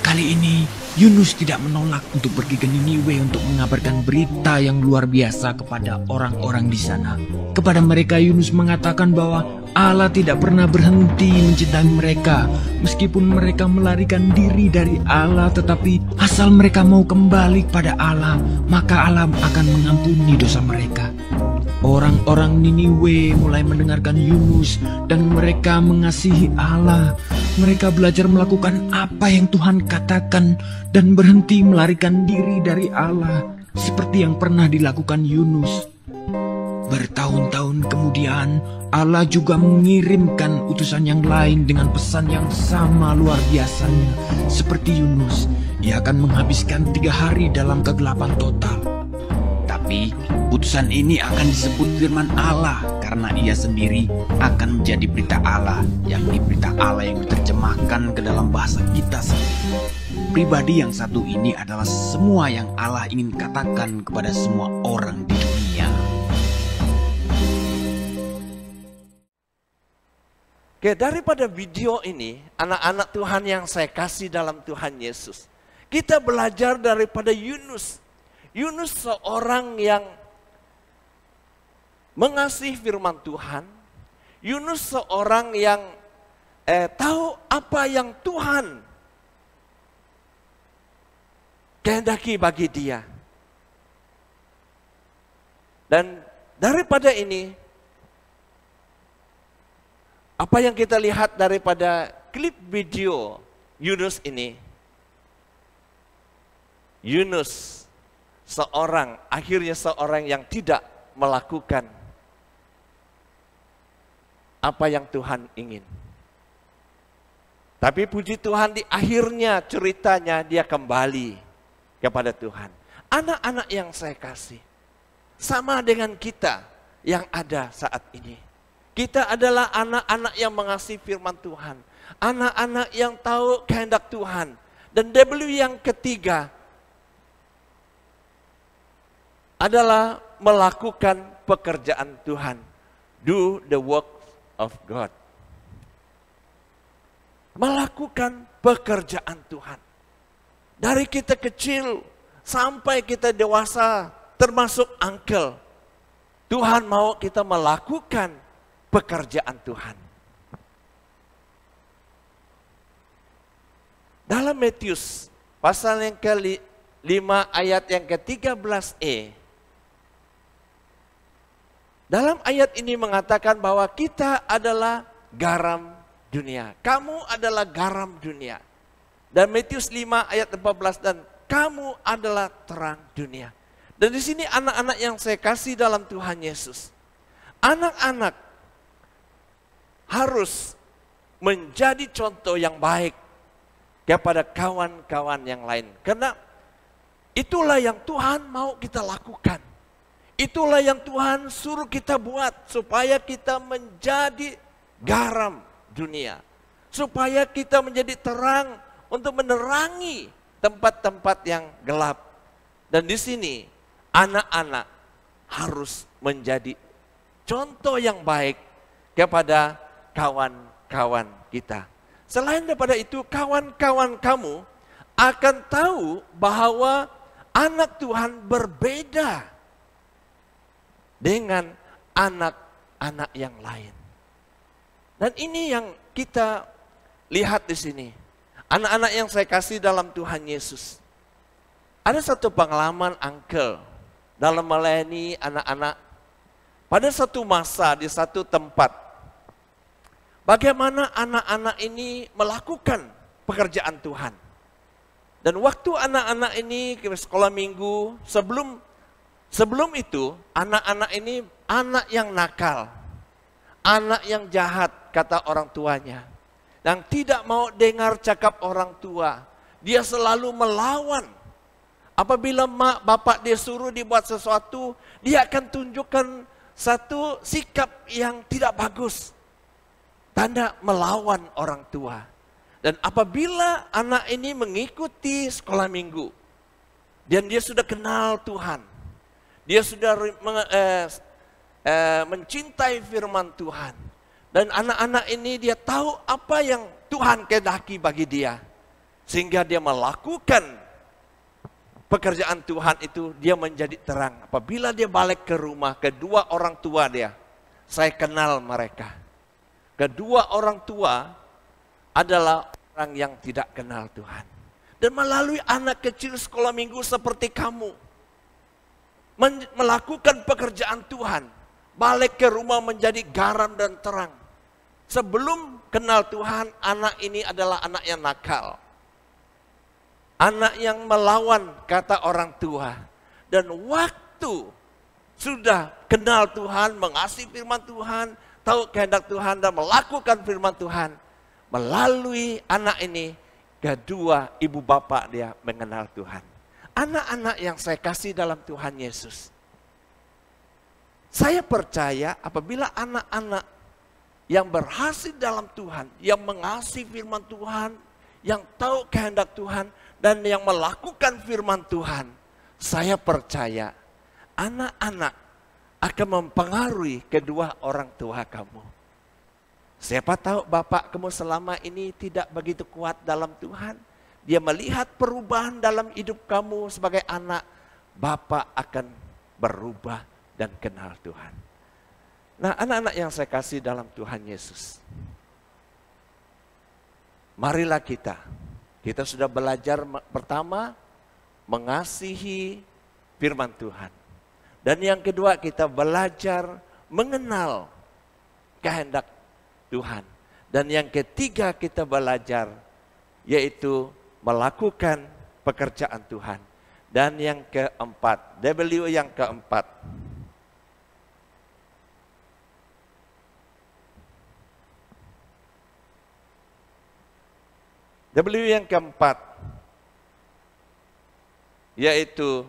Kali ini, Yunus tidak menolak untuk pergi ke Niniwe untuk mengabarkan berita yang luar biasa kepada orang-orang di sana. Kepada mereka, Yunus mengatakan bahwa Allah tidak pernah berhenti mencintai mereka. Meskipun mereka melarikan diri dari Allah, tetapi asal mereka mau kembali kepada Allah, maka Allah akan mengampuni dosa mereka. Orang-orang Niniwe mulai mendengarkan Yunus dan mereka mengasihi Allah. Mereka belajar melakukan apa yang Tuhan katakan dan berhenti melarikan diri dari Allah seperti yang pernah dilakukan Yunus. Bertahun-tahun kemudian, Allah juga mengirimkan utusan yang lain dengan pesan yang sama luar biasanya. Seperti Yunus, ia akan menghabiskan 3 hari dalam kegelapan total. Tapi utusan ini akan disebut firman Allah karena ia sendiri akan menjadi berita Allah, yakni berita Allah yang diterjemahkan ke dalam bahasa kita sendiri. Pribadi yang satu ini adalah semua yang Allah ingin katakan kepada semua orang di dunia. Oke, daripada video ini, anak-anak Tuhan yang saya kasih dalam Tuhan Yesus, kita belajar daripada Yunus. Yunus seorang yang mengasihi firman Tuhan. Yunus seorang yang tahu apa yang Tuhan kehendaki bagi dia. Dan daripada ini, apa yang kita lihat daripada klip video Yunus ini, Yunus akhirnya seorang yang tidak melakukan apa yang Tuhan ingin. Tapi puji Tuhan, di akhirnya ceritanya dia kembali kepada Tuhan. Anak-anak yang saya kasih, sama dengan kita yang ada saat ini. Kita adalah anak-anak yang mengasihi firman Tuhan. Anak-anak yang tahu kehendak Tuhan. Dan W yang ketiga adalah melakukan pekerjaan Tuhan. Do the work of God. Melakukan pekerjaan Tuhan. Dari kita kecil sampai kita dewasa, termasuk uncle, Tuhan mau kita melakukan pekerjaan Tuhan. Dalam Matius pasal yang ke-5 ayat yang ke-13e, dalam ayat ini mengatakan bahwa kita adalah garam dunia. Kamu adalah garam dunia. Dan Matius 5 ayat 14, dan kamu adalah terang dunia. Dan di sini anak-anak yang saya kasih dalam Tuhan Yesus. Anak-anak harus menjadi contoh yang baik kepada kawan-kawan yang lain. Karena itulah yang Tuhan mau kita lakukan. Itulah yang Tuhan suruh kita buat supaya kita menjadi garam dunia. Supaya kita menjadi terang untuk menerangi tempat-tempat yang gelap. Dan di sini anak-anak harus menjadi contoh yang baik kepada kawan-kawan kita. Selain daripada itu, kawan-kawan kamu akan tahu bahwa anak Tuhan berbeda dengan anak-anak yang lain. Dan ini yang kita lihat di sini. Anak-anak yang saya kasih dalam Tuhan Yesus. Ada satu pengalaman uncle dalam melayani anak-anak pada satu masa di satu tempat. Bagaimana anak-anak ini melakukan pekerjaan Tuhan. Dan waktu anak-anak ini ke sekolah minggu, sebelum itu, anak-anak ini anak yang nakal, anak yang jahat, kata orang tuanya. Dan tidak mau dengar cakap orang tua. Dia selalu melawan Apabila mak bapak dia suruh dibuat sesuatu, dia akan tunjukkan satu sikap yang tidak bagus. Tanda melawan orang tua. Dan apabila anak ini mengikuti sekolah minggu, dan dia sudah kenal Tuhan, dia sudah mencintai firman Tuhan, dan anak-anak ini dia tahu apa yang Tuhan kehendaki bagi dia, sehingga dia melakukan pekerjaan Tuhan itu, dia menjadi terang. Apabila dia balik ke rumah, kedua orang tua dia, saya kenal mereka. Kedua orang tua adalah orang yang tidak kenal Tuhan. Dan melalui anak kecil sekolah minggu seperti kamu, melakukan pekerjaan Tuhan, balik ke rumah menjadi garam dan terang. Sebelum kenal Tuhan, anak ini adalah anak yang nakal. Anak yang melawan kata orang tua. Dan waktu sudah kenal Tuhan, mengasihi firman Tuhan, tahu kehendak Tuhan dan melakukan firman Tuhan, melalui anak ini, kedua ibu bapak dia mengenal Tuhan. Anak-anak yang saya kasih dalam Tuhan Yesus, saya percaya apabila anak-anak yang berhasil dalam Tuhan, yang mengasihi firman Tuhan, yang tahu kehendak Tuhan, dan yang melakukan firman Tuhan, saya percaya anak-anak akan mempengaruhi kedua orang tua kamu. Siapa tahu bapak kamu selama ini tidak begitu kuat dalam Tuhan, dia melihat perubahan dalam hidup kamu sebagai anak, bapak akan berubah dan kenal Tuhan. Nah, anak-anak yang saya kasih dalam Tuhan Yesus, marilah kita sudah belajar pertama mengasihi firman Tuhan. Dan yang kedua kita belajar mengenal kehendak Tuhan. Dan yang ketiga kita belajar yaitu melakukan pekerjaan Tuhan. Dan yang keempat, W yang keempat, W yang keempat, yaitu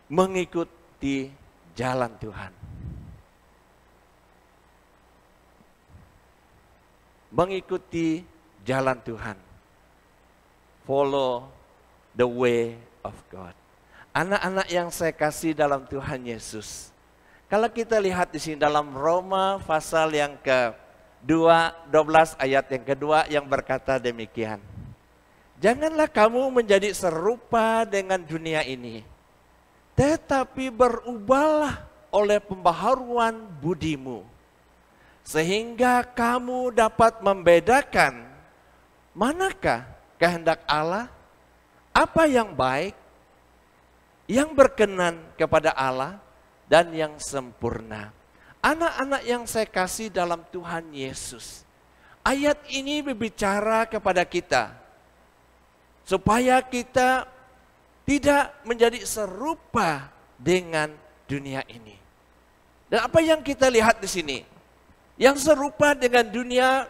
mengikuti jalan Tuhan. Mengikuti jalan Tuhan. Follow the way of God. Anak-anak yang saya kasih dalam Tuhan Yesus. Kalau kita lihat di sini dalam Roma pasal yang ke-12 ayat yang kedua yang berkata demikian. Janganlah kamu menjadi serupa dengan dunia ini, tetapi berubahlah oleh pembaharuan budimu, sehingga kamu dapat membedakan manakah kehendak Allah, apa yang baik, yang berkenan kepada Allah, dan yang sempurna. Anak-anak yang saya kasih dalam Tuhan Yesus, ayat ini berbicara kepada kita, supaya kita tidak menjadi serupa dengan dunia ini. Dan apa yang kita lihat di sini? Yang serupa dengan dunia,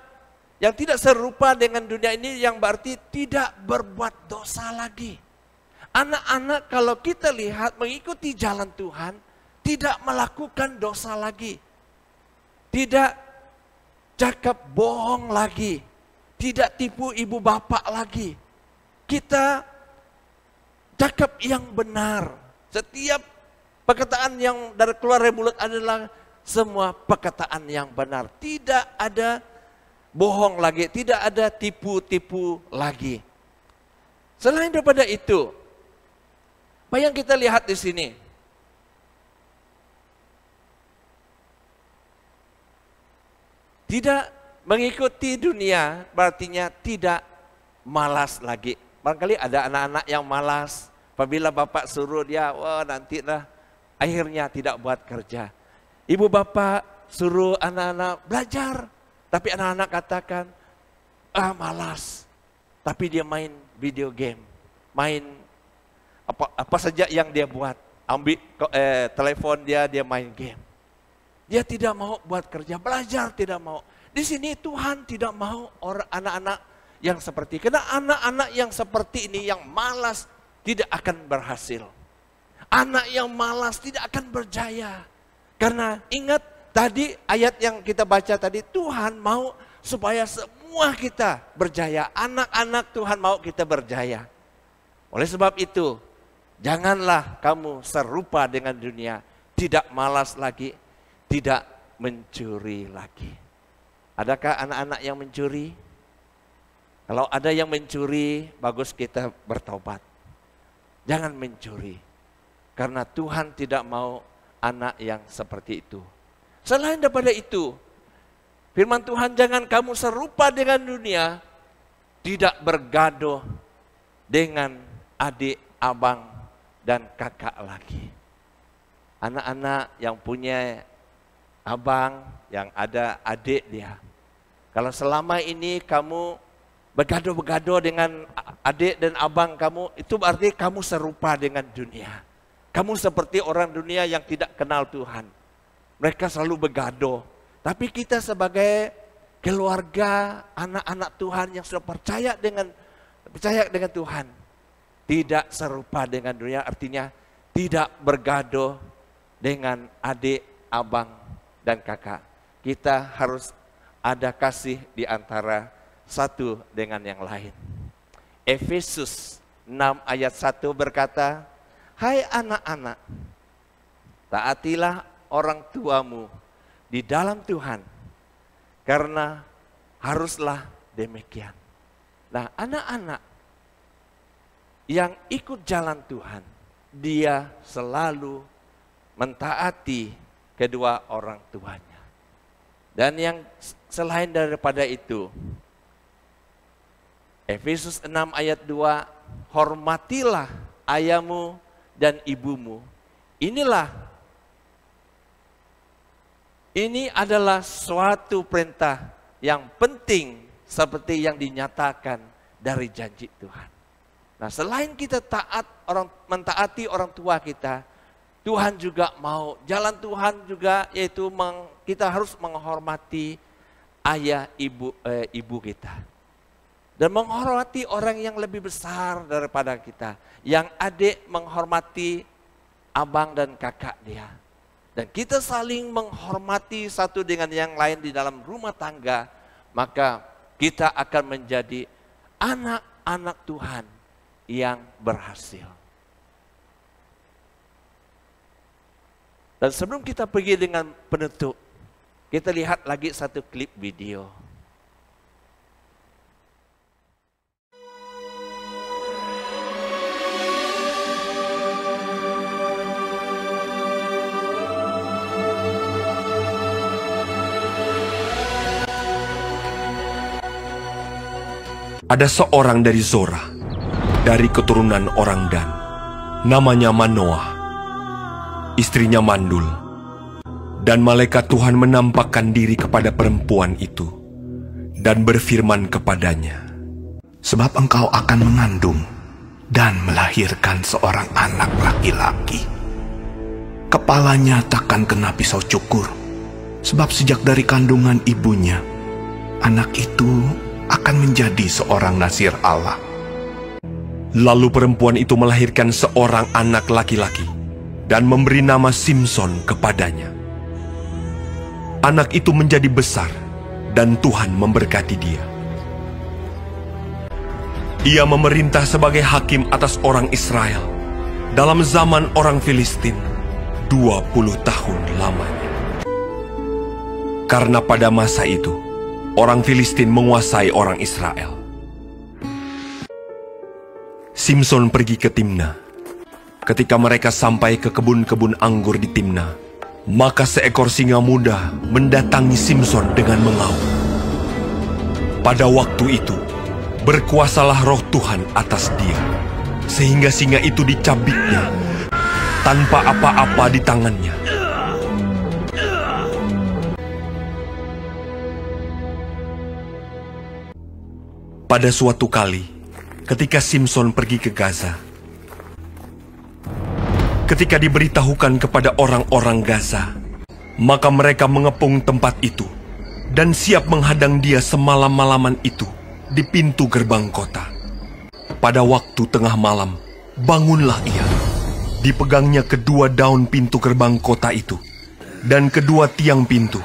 yang tidak serupa dengan dunia ini yang berarti tidak berbuat dosa lagi. Anak-anak kalau kita lihat mengikuti jalan Tuhan, tidak melakukan dosa lagi. Tidak cakap bohong lagi. Tidak tipu ibu bapak lagi. Kita cakap yang benar. Setiap perkataan yang dari keluar dari mulut adalah semua perkataan yang benar. Tidak ada bohong lagi, tidak ada tipu-tipu lagi. Selain daripada itu, apa yang kita lihat di sini? Tidak mengikuti dunia, berartinya tidak malas lagi. Barangkali ada anak-anak yang malas. Apabila bapak suruh dia, wah nanti lah, akhirnya tidak buat kerja. Ibu bapak suruh anak-anak belajar, tapi anak-anak katakan, malas. Tapi dia main video game, main apa saja yang dia buat. Ambil telepon dia main game. Dia tidak mau buat kerja, belajar tidak mau. Di sini Tuhan tidak mau orang anak-anak yang seperti, karena anak-anak yang seperti ini yang malas tidak akan berhasil. Anak yang malas tidak akan berjaya. Karena ingat tadi ayat yang kita baca tadi, Tuhan mau supaya semua kita berjaya. Anak-anak Tuhan mau kita berjaya. Oleh sebab itu, janganlah kamu serupa dengan dunia. Tidak malas lagi, tidak mencuri lagi. Adakah anak-anak yang mencuri? Kalau ada yang mencuri, bagus kita bertobat. Jangan mencuri. Karena Tuhan tidak mau anak yang seperti itu. Selain daripada itu, firman Tuhan, jangan kamu serupa dengan dunia, tidak bergaduh dengan adik, abang, dan kakak lagi. Anak-anak yang punya abang, yang ada adik dia. Kalau selama ini kamu bergaduh-gaduh dengan adik dan abang kamu, itu berarti kamu serupa dengan dunia. Kamu seperti orang dunia yang tidak kenal Tuhan. Mereka selalu bergaduh. Tapi kita sebagai keluarga, anak-anak Tuhan yang sudah percaya dengan Tuhan, tidak serupa dengan dunia, artinya tidak bergaduh dengan adik, abang, dan kakak. Kita harus ada kasih di antara satu dengan yang lain. Efesus 6 ayat 1 berkata, hai anak-anak, taatilah orang tuamu di dalam Tuhan, karena haruslah demikian. Nah, anak-anak yang ikut jalan Tuhan, dia selalu mentaati kedua orang tuanya. Dan yang selain daripada itu, Efesus 6 ayat 2, hormatilah ayahmu dan ibumu. Ini adalah suatu perintah yang penting seperti yang dinyatakan dari janji Tuhan. Nah, selain kita mentaati orang tua kita, Tuhan juga mau, jalan Tuhan juga yaitu kita harus menghormati ayah, ibu kita. Dan menghormati orang yang lebih besar daripada kita. Yang adik menghormati abang dan kakak dia. Dan kita saling menghormati satu dengan yang lain di dalam rumah tangga. Maka kita akan menjadi anak-anak Tuhan yang berhasil. Dan sebelum kita pergi dengan penutup, kita lihat lagi satu klip video. Ada seorang dari Zora, dari keturunan orang Dan, namanya Manoah. Istrinya mandul, dan malaikat Tuhan menampakkan diri kepada perempuan itu dan berfirman kepadanya, sebab engkau akan mengandung dan melahirkan seorang anak laki-laki. Kepalanya takkan kena pisau cukur, sebab sejak dari kandungan ibunya, anak itu akan menjadi seorang nazir Allah. Lalu perempuan itu melahirkan seorang anak laki-laki dan memberi nama Simson kepadanya. Anak itu menjadi besar dan Tuhan memberkati dia. Ia memerintah sebagai hakim atas orang Israel dalam zaman orang Filistin 20 tahun lamanya. Karena pada masa itu orang Filistin menguasai orang Israel. Simson pergi ke Timna. Ketika mereka sampai ke kebun-kebun anggur di Timna, maka seekor singa muda mendatangi Simson dengan mengaum. Pada waktu itu, berkuasalah roh Tuhan atas dia, sehingga singa itu dicabiknya tanpa apa-apa di tangannya. Pada suatu kali, ketika Simson pergi ke Gaza, ketika diberitahukan kepada orang-orang Gaza, maka mereka mengepung tempat itu dan siap menghadang dia semalam-malaman itu di pintu gerbang kota. Pada waktu tengah malam, bangunlah ia. Dipegangnya kedua daun pintu gerbang kota itu, dan kedua tiang pintu.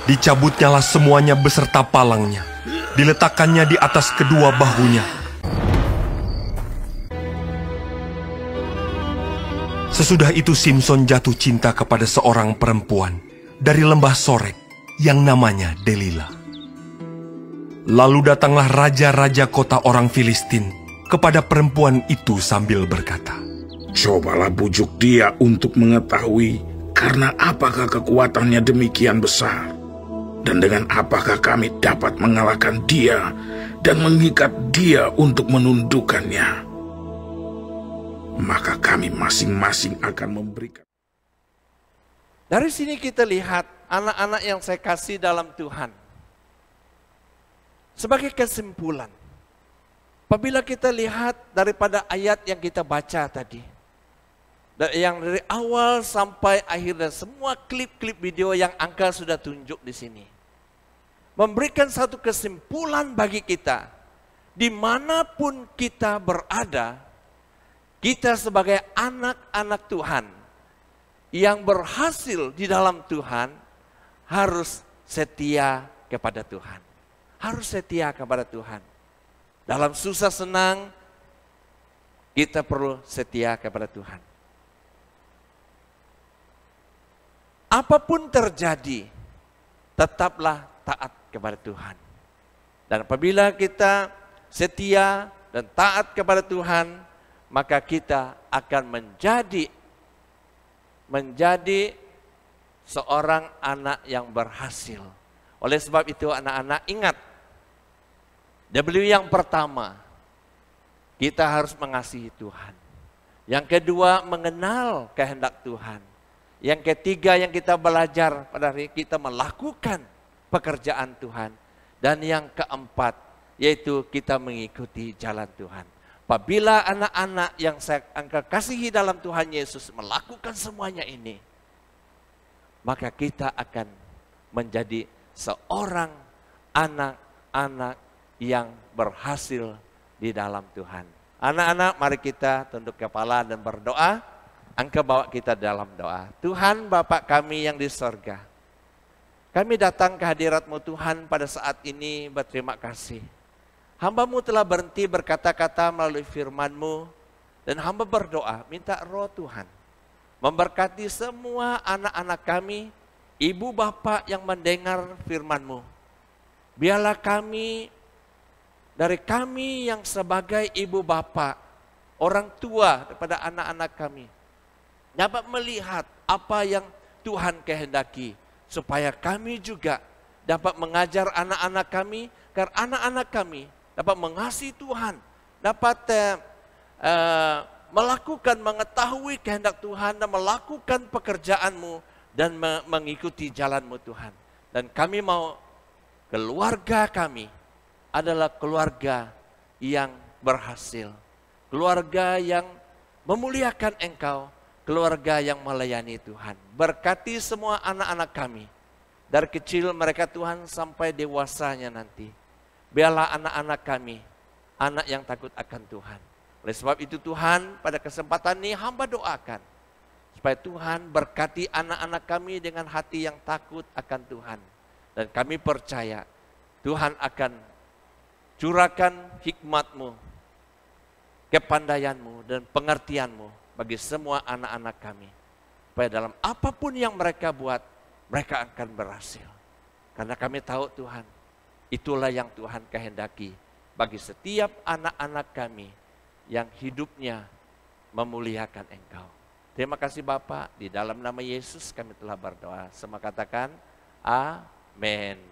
Dicabutnyalah semuanya beserta palangnya. Diletakkannya di atas kedua bahunya. Sesudah itu Simson jatuh cinta kepada seorang perempuan dari lembah Sorek yang namanya Delila. Lalu datanglah raja-raja kota orang Filistin kepada perempuan itu sambil berkata, "Cobalah bujuk dia untuk mengetahui karena apakah kekuatannya demikian besar, dan dengan apakah kami dapat mengalahkan dia dan mengikat dia untuk menundukkannya. Maka kami masing-masing akan memberikan." Dari sini kita lihat anak-anak yang saya kasih dalam Tuhan. Sebagai kesimpulan, apabila kita lihat daripada ayat yang kita baca tadi, yang dari awal sampai akhir dan semua klip-klip video yang Angka sudah tunjuk di sini, memberikan satu kesimpulan bagi kita, dimanapun kita berada, kita sebagai anak-anak Tuhan yang berhasil di dalam Tuhan harus setia kepada Tuhan. Harus setia kepada Tuhan. Dalam susah senang, kita perlu setia kepada Tuhan. Apapun terjadi, tetaplah taat kepada Tuhan. Dan apabila kita setia dan taat kepada Tuhan, maka kita akan menjadi seorang anak yang berhasil. Oleh sebab itu anak-anak ingat, W yang pertama, kita harus mengasihi Tuhan. Yang kedua, mengenal kehendak Tuhan. Yang ketiga yang kita belajar pada hari kita melakukan pekerjaan Tuhan. Dan yang keempat, yaitu kita mengikuti jalan Tuhan. Apabila anak-anak yang saya kasihi dalam Tuhan Yesus melakukan semuanya ini, maka kita akan menjadi seorang anak-anak yang berhasil di dalam Tuhan. Anak-anak, mari kita tunduk kepala dan berdoa. Angka bawa kita dalam doa. Tuhan Bapa kami yang di sorga, kami datang ke hadirat-Mu Tuhan pada saat ini berterima kasih. Hamba-Mu telah berhenti berkata-kata melalui firman-Mu, dan hamba berdoa minta roh Tuhan memberkati semua anak-anak kami, ibu bapak yang mendengar firman-Mu. Biarlah dari kami yang sebagai ibu bapak, orang tua kepada anak-anak kami, dapat melihat apa yang Tuhan kehendaki, supaya kami juga dapat mengajar anak-anak kami, karena anak-anak kami dapat mengasihi Tuhan, dapat mengetahui kehendak Tuhan dan melakukan pekerjaan-Mu dan mengikuti jalan-Mu Tuhan. Dan kami mau keluarga kami adalah keluarga yang berhasil, keluarga yang memuliakan Engkau, keluarga yang melayani Tuhan. Berkati semua anak-anak kami, dari kecil mereka Tuhan sampai dewasanya nanti. Biarlah anak-anak kami, anak yang takut akan Tuhan. Oleh sebab itu Tuhan, pada kesempatan ini hamba doakan, supaya Tuhan berkati anak-anak kami dengan hati yang takut akan Tuhan. Dan kami percaya Tuhan akan curahkan hikmat-Mu, kepandaian-Mu, dan pengertian-Mu bagi semua anak-anak kami. Supaya dalam apapun yang mereka buat, mereka akan berhasil. Karena kami tahu Tuhan, itulah yang Tuhan kehendaki bagi setiap anak-anak kami yang hidupnya memuliakan Engkau. Terima kasih Bapa, di dalam nama Yesus kami telah berdoa. Semua katakan, amin.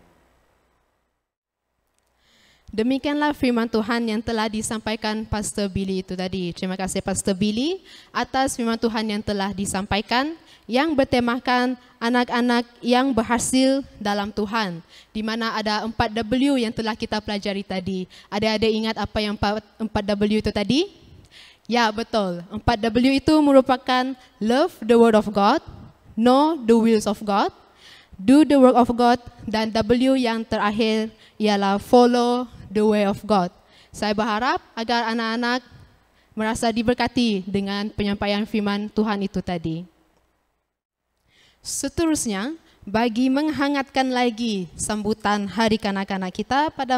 Demikianlah firman Tuhan yang telah disampaikan Pastor Billy itu tadi. Terima kasih Pastor Billy atas firman Tuhan yang telah disampaikan, yang bertemakan anak-anak yang berhasil dalam Tuhan, di mana ada 4W yang telah kita pelajari tadi. Ada ingat apa yang 4W itu tadi? Ya, betul. 4W itu merupakan love the word of God, know the wills of God, do the work of God, dan W yang terakhir ialah follow the way of God. Saya berharap agar anak-anak merasa diberkati dengan penyampaian firman Tuhan itu tadi. Seterusnya, bagi menghangatkan lagi sambutan Hari Kanak-kanak kita pada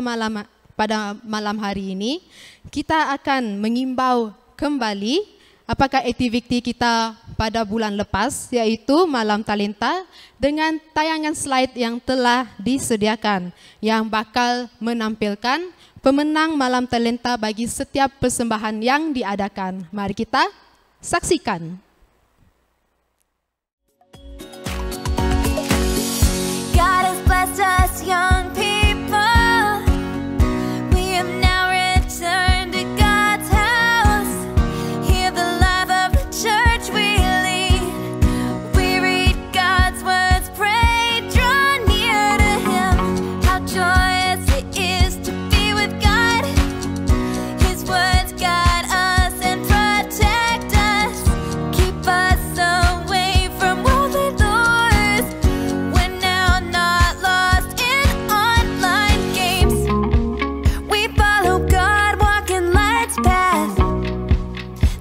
malam hari ini, kita akan mengimbau kembali apakah aktiviti kita pada bulan lepas, yaitu Malam Talenta, dengan tayangan slide yang telah disediakan, yang bakal menampilkan pemenang Malam Talenta bagi setiap persembahan yang diadakan. Mari kita saksikan. God has blessed us young people. We have now returned to God's house. Hear the love of the church we lead. We read God's words, pray, draw near to Him. How joyous it is to be with God. His words guide us and protect us. Keep us away from worldly lures. We're now not lost in online games. We follow God, walk in light's path.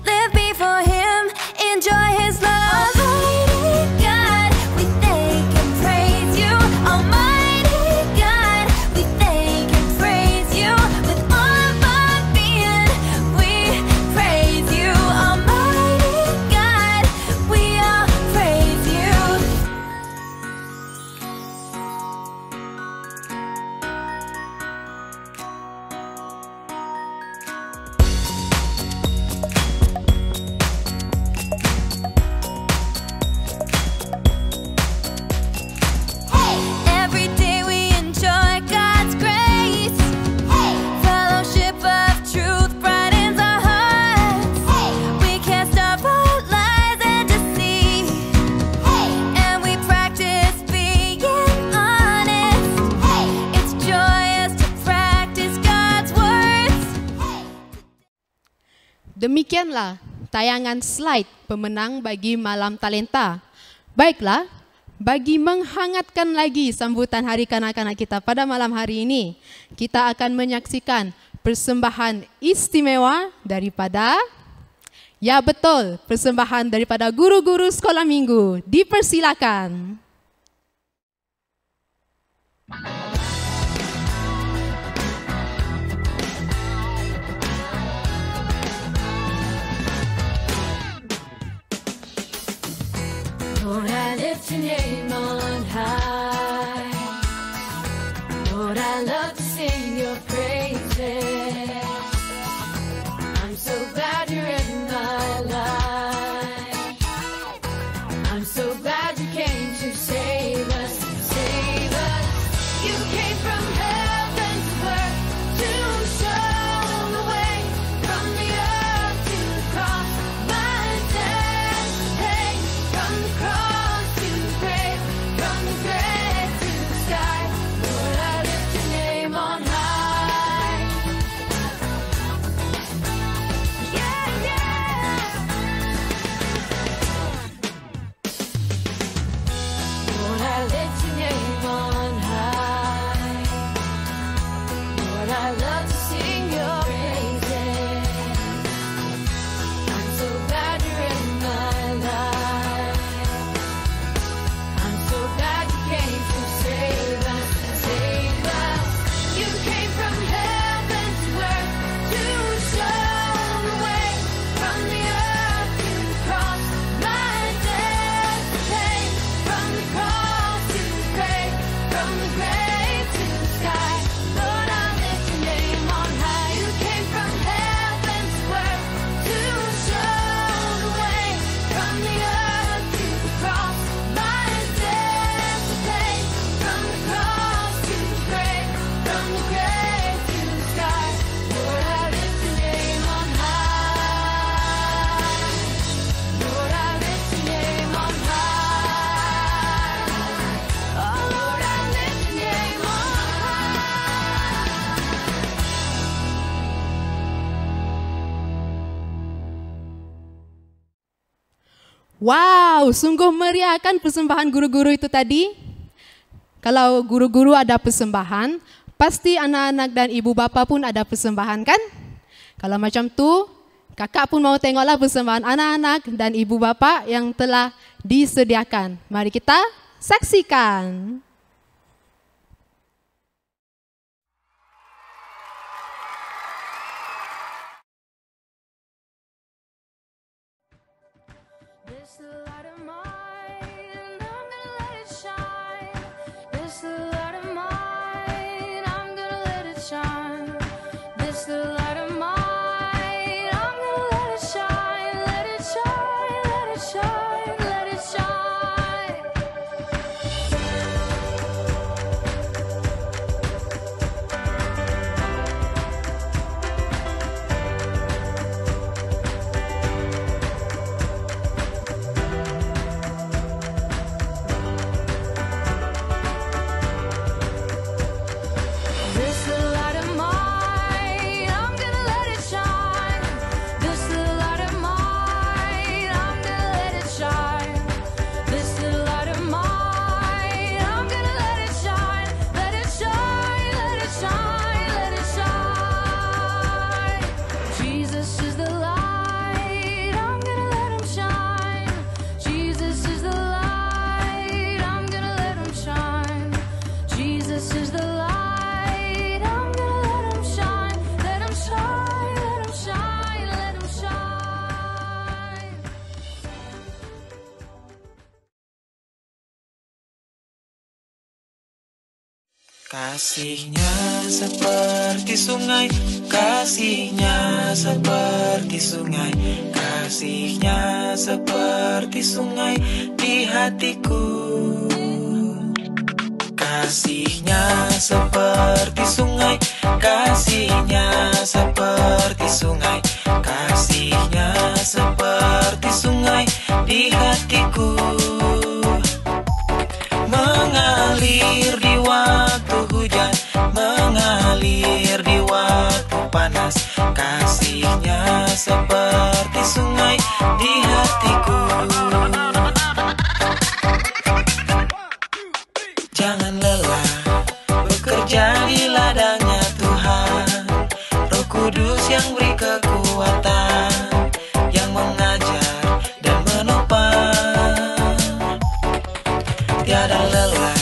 Live before Him, enjoy His love. Almighty God, we thank and praise You. Almighty God, we thank and praise You. With all of our being, we praise You. Almighty God, we all praise You. Every day we enjoy God's grace. Fellowship of truth brightens our hearts. We cast off all lies and deceit. And we practice being honest. It's joyous to practice God's words. Demikianlah tayangan slide pemenang bagi Malam Talenta. Baiklah, bagi menghangatkan lagi sambutan Hari Kanak-kanak kita pada malam hari ini, kita akan menyaksikan persembahan istimewa daripada, ya betul, persembahan daripada guru-guru sekolah minggu. Dipersilakan. Lord, I lift Your name on high. Lord, I love to sing Your praises. I'm so glad You're in my life. I'm so glad You came to save us, save us. You came from heaven's earth to show the way, from the earth to the cross, my death to pay, from the cross to the grave, from the grave to the sky. Lord, I lift Your name on high. Yeah, yeah. Lord, I lift Your name on high. Lord, I love to sing Your praises. I'm so glad You're in my life. I'm so glad You came to save us, save us. You came from heaven to earth to show the way, from the earth to the cross, my death to pay, from the cross to the grave, from the grave to the sky. Lord, I lift Your name on high. You came from heaven to earth to show the way, from the earth to the cross, my death to pay, from the cross to the grave, from the grave to the sky. Lord, I lift Your name on high. Lord, I lift Your name on high. Oh, Lord, I lift Your name on Wow, sungguh meriah kan persembahan guru-guru itu tadi? Kalau guru-guru ada persembahan, pasti anak-anak dan ibu bapa pun ada persembahan kan? Kalau macam tu, Kakak pun mau tengoklah persembahan anak-anak dan ibu bapa yang telah disediakan. Mari kita saksikan. This light of mine, I'm gonna let it shine. This light of mine, I'm gonna let it shine. This light of mine, I'm gonna let it shine. Let it shine, let it shine, let it shine. This light of mine, I'm gonna let it shine. This light of mine, I'm gonna let it shine. This light of mine, I'm gonna let it shine. Let it shine, let it shine, let it shine. Jesus is the light, I'm gonna let him shine. Jesus is the light, I'm gonna let him shine. Jesus is the light, I'm gonna let him shine. Let him shine, let him shine, let him shine. Kasihnya seperti sungai, kasihnya seperti sungai, kasihnya seperti sungai di hatiku. Kasihnya seperti sungai, kasihnya seperti sungai, kasihnya seperti sungai di hatiku. Mengalir di waktu hujan, mengalir di waktu panas, kasihnya seperti sungai di hatiku. Jangan lelah bekerja di ladangnya Tuhan, Roh Kudus yang beri kekuatan, yang mengajar dan menopang. Tiada lelah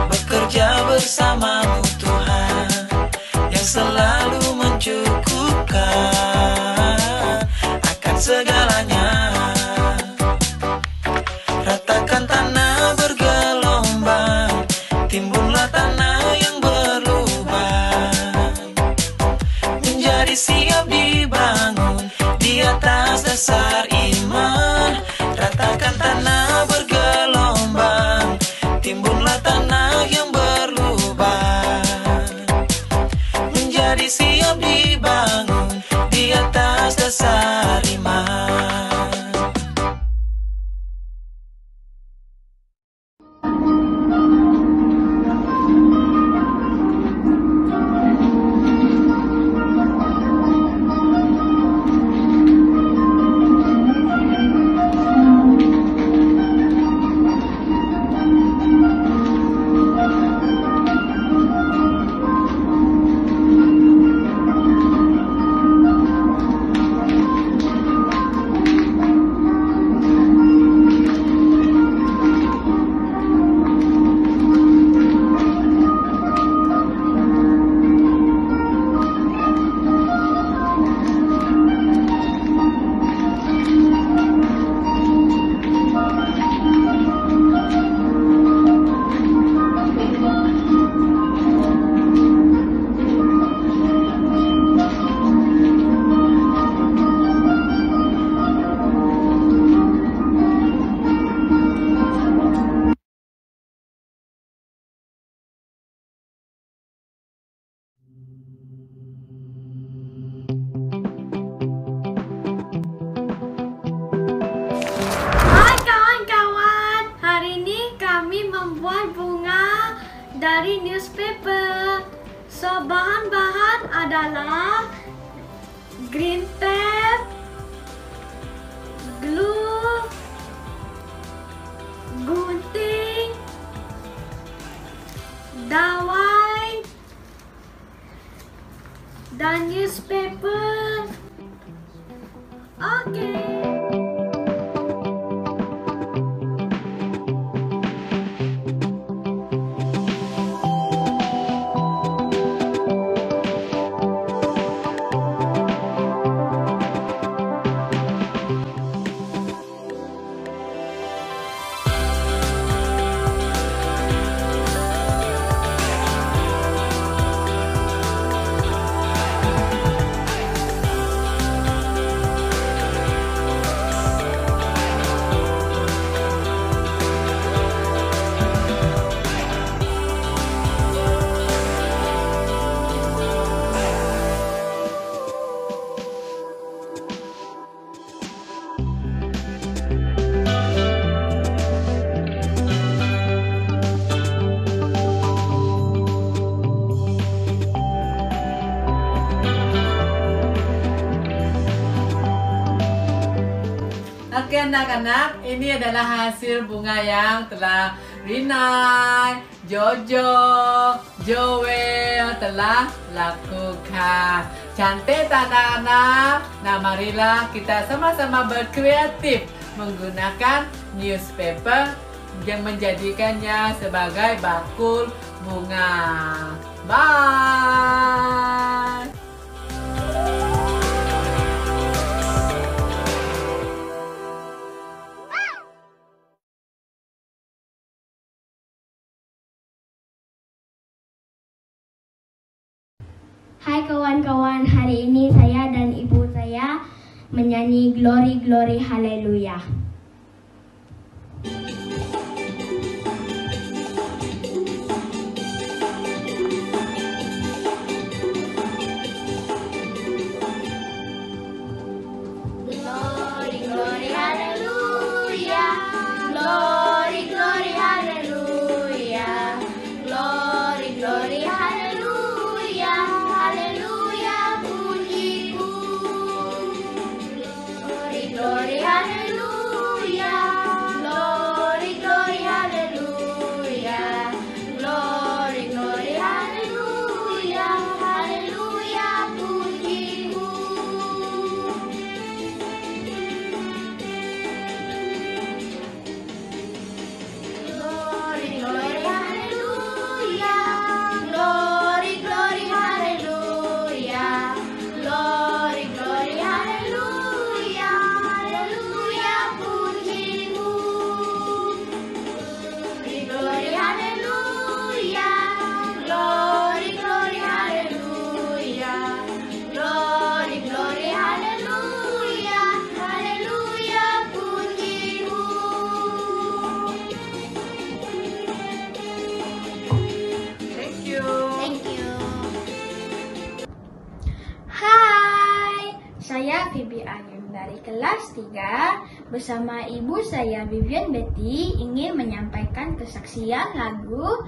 bekerja bersamamu Tuhan, yang selalu mencukupkan akan segalanya. Ratakan tanah bergelombang, timbunlah tanah yang berlubang, menjadi siap dibangun di atas dasar iman. Ratakan tanah bergelombang, timbunlah tanah yang berlubang, menjadi siap dibangun di atas dasar iman. Hai kawan-kawan, hari ini kami membuat bunga dari newspaper. So bahan-bahan adalah green tape, glue, gunting, dawai, dan newspaper. Oke anak-anak, ini adalah hasil bunga yang telah Rina, Jojo, Joel telah lakukan. Cantik tak anak-anak? Nah marilah kita sama-sama berkreatif menggunakan newspaper yang menjadikannya sebagai bakul bunga. Bye! Hai kawan-kawan, hari ini saya dan ibu saya menyanyi Glory Glory Haleluya. Glory Glory Haleluya, Glory Glory Haleluya, Glory Glory Haleluya, Haleluya pujiku. Glory Glory Haleluya, Glory Glory Haleluya, Glory Glory Haleluya, Haleluya pujiku. Glory, glory, hallelujah. Glory, glory, hallelujah. Glory, glory, hallelujah. Hallelujah, pujimu. Glory, glory, hallelujah. Glory, glory, hallelujah. Glory, glory, hallelujah. Hallelujah, pujimu. Thank you. Thank you. Hai, saya Bibi Ayun dari kelas 3 bersama ibu saya Vivian Betty ingin menyampaikan kesaksian lagu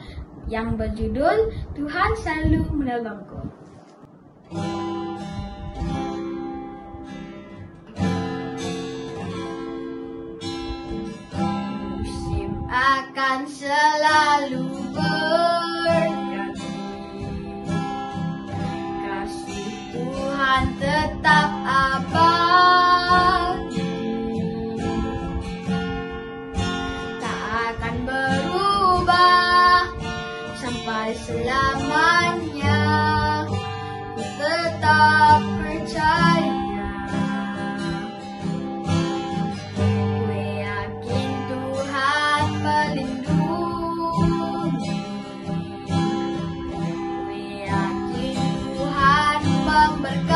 yang berjudul Tuhan Selalu Menolongku. Musim akan selalu berganti, kasih Tuhan tetap abadi, tak akan berubah sampai selamanya. Ku tetap percaya, ku yakin Tuhan melindungi, ku yakin Tuhan memberkati.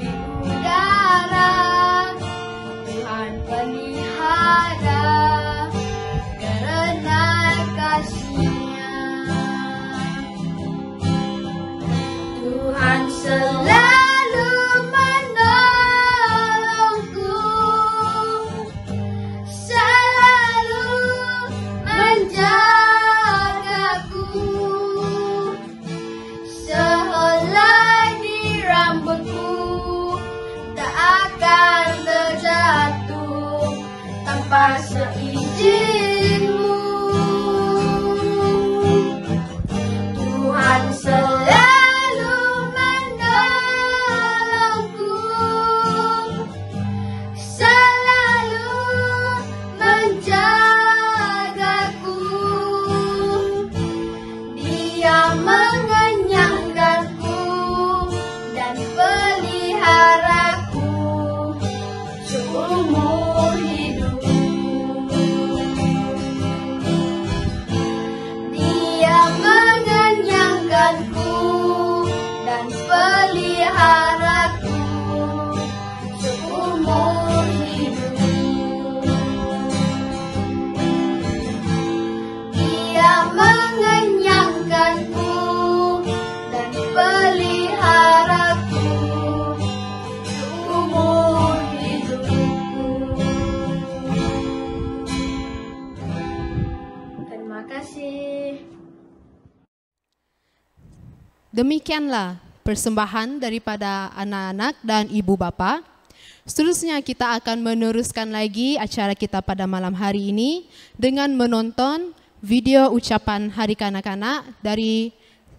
Di udara Tuhan pelihara karena kasih-Nya. Tuhan selalu menolongku, selalu menjagaku, sehelai di rambutku tak akan terjatuh tanpa seizinmu. Tuhan selalu Demikianlah persembahan daripada anak-anak dan ibu bapa. Seterusnya kita akan meneruskan lagi acara kita pada malam hari ini dengan menonton video ucapan Hari Kanak-Kanak dari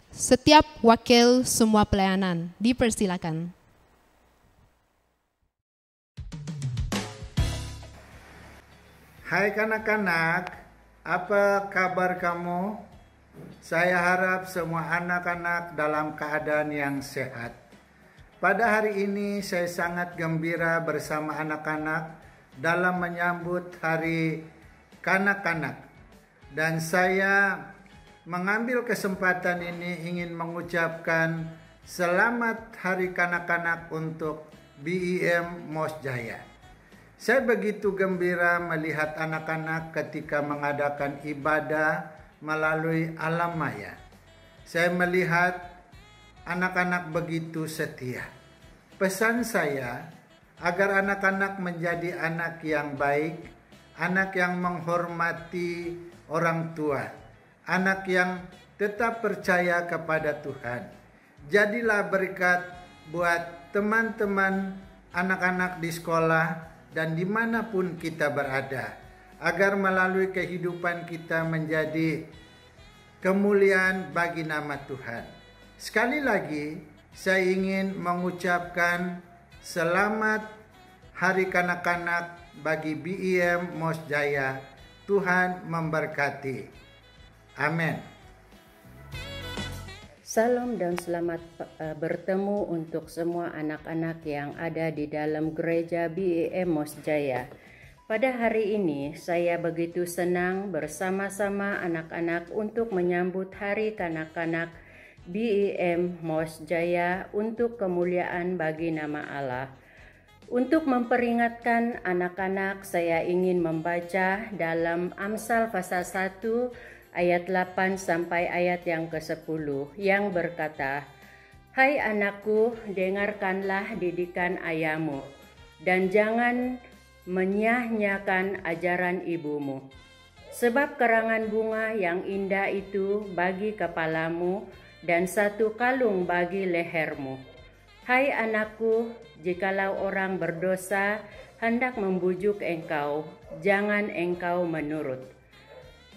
setiap wakil semua pelayanan. Dipersilakan. Hai kanak-kanak, apa kabar kamu? Saya harap semua anak-anak dalam keadaan yang sehat. Pada hari ini saya sangat gembira bersama anak-anak dalam menyambut Hari Kanak-Kanak. Dan saya mengambil kesempatan ini ingin mengucapkan selamat Hari Kanak-Kanak untuk BEM Mos Jaya. Saya begitu gembira melihat anak-anak ketika mengadakan ibadah melalui alam maya. Saya melihat anak-anak begitu setia. Pesan saya agar anak-anak menjadi anak yang baik, anak yang menghormati orang tua, anak yang tetap percaya kepada Tuhan. Jadilah berkat buat teman-teman anak-anak di sekolah dan dimanapun kita berada, agar melalui kehidupan kita menjadi kemuliaan bagi nama Tuhan. Sekali lagi, saya ingin mengucapkan selamat Hari Kanak-Kanak bagi BEM Mos Jaya. Tuhan memberkati. Amin. Salam dan selamat bertemu untuk semua anak-anak yang ada di dalam gereja BEM Mos Jaya. Pada hari ini saya begitu senang bersama-sama anak-anak untuk menyambut Hari Kanak-Kanak BEM Mos Jaya untuk kemuliaan bagi nama Allah. Untuk memperingatkan anak-anak, saya ingin membaca dalam Amsal pasal 1 ayat 8 sampai ayat yang ke-10 yang berkata, "Hai anakku, dengarkanlah didikan ayahmu dan jangan menyia-nyiakan ajaran ibumu. Sebab kerangan bunga yang indah itu bagi kepalamu dan satu kalung bagi lehermu. Hai anakku, jikalau orang berdosa hendak membujuk engkau, jangan engkau menurut."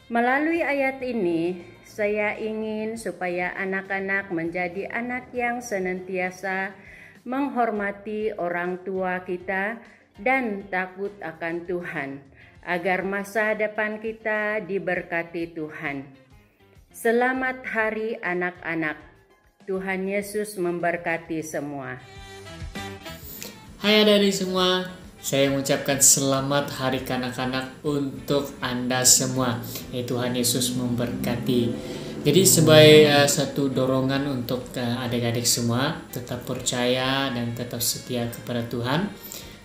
Melalui ayat ini, saya ingin supaya anak-anak menjadi anak yang senantiasa menghormati orang tua kita dan takut akan Tuhan, agar masa depan kita diberkati Tuhan. Selamat Hari Anak-anak. Tuhan Yesus memberkati semua. Hai adik-adik semua, saya mengucapkan selamat Hari Kanak-Kanak untuk Anda semua. Tuhan Yesus memberkati. Jadi sebagai satu dorongan untuk adik-adik semua, tetap percaya dan tetap setia kepada Tuhan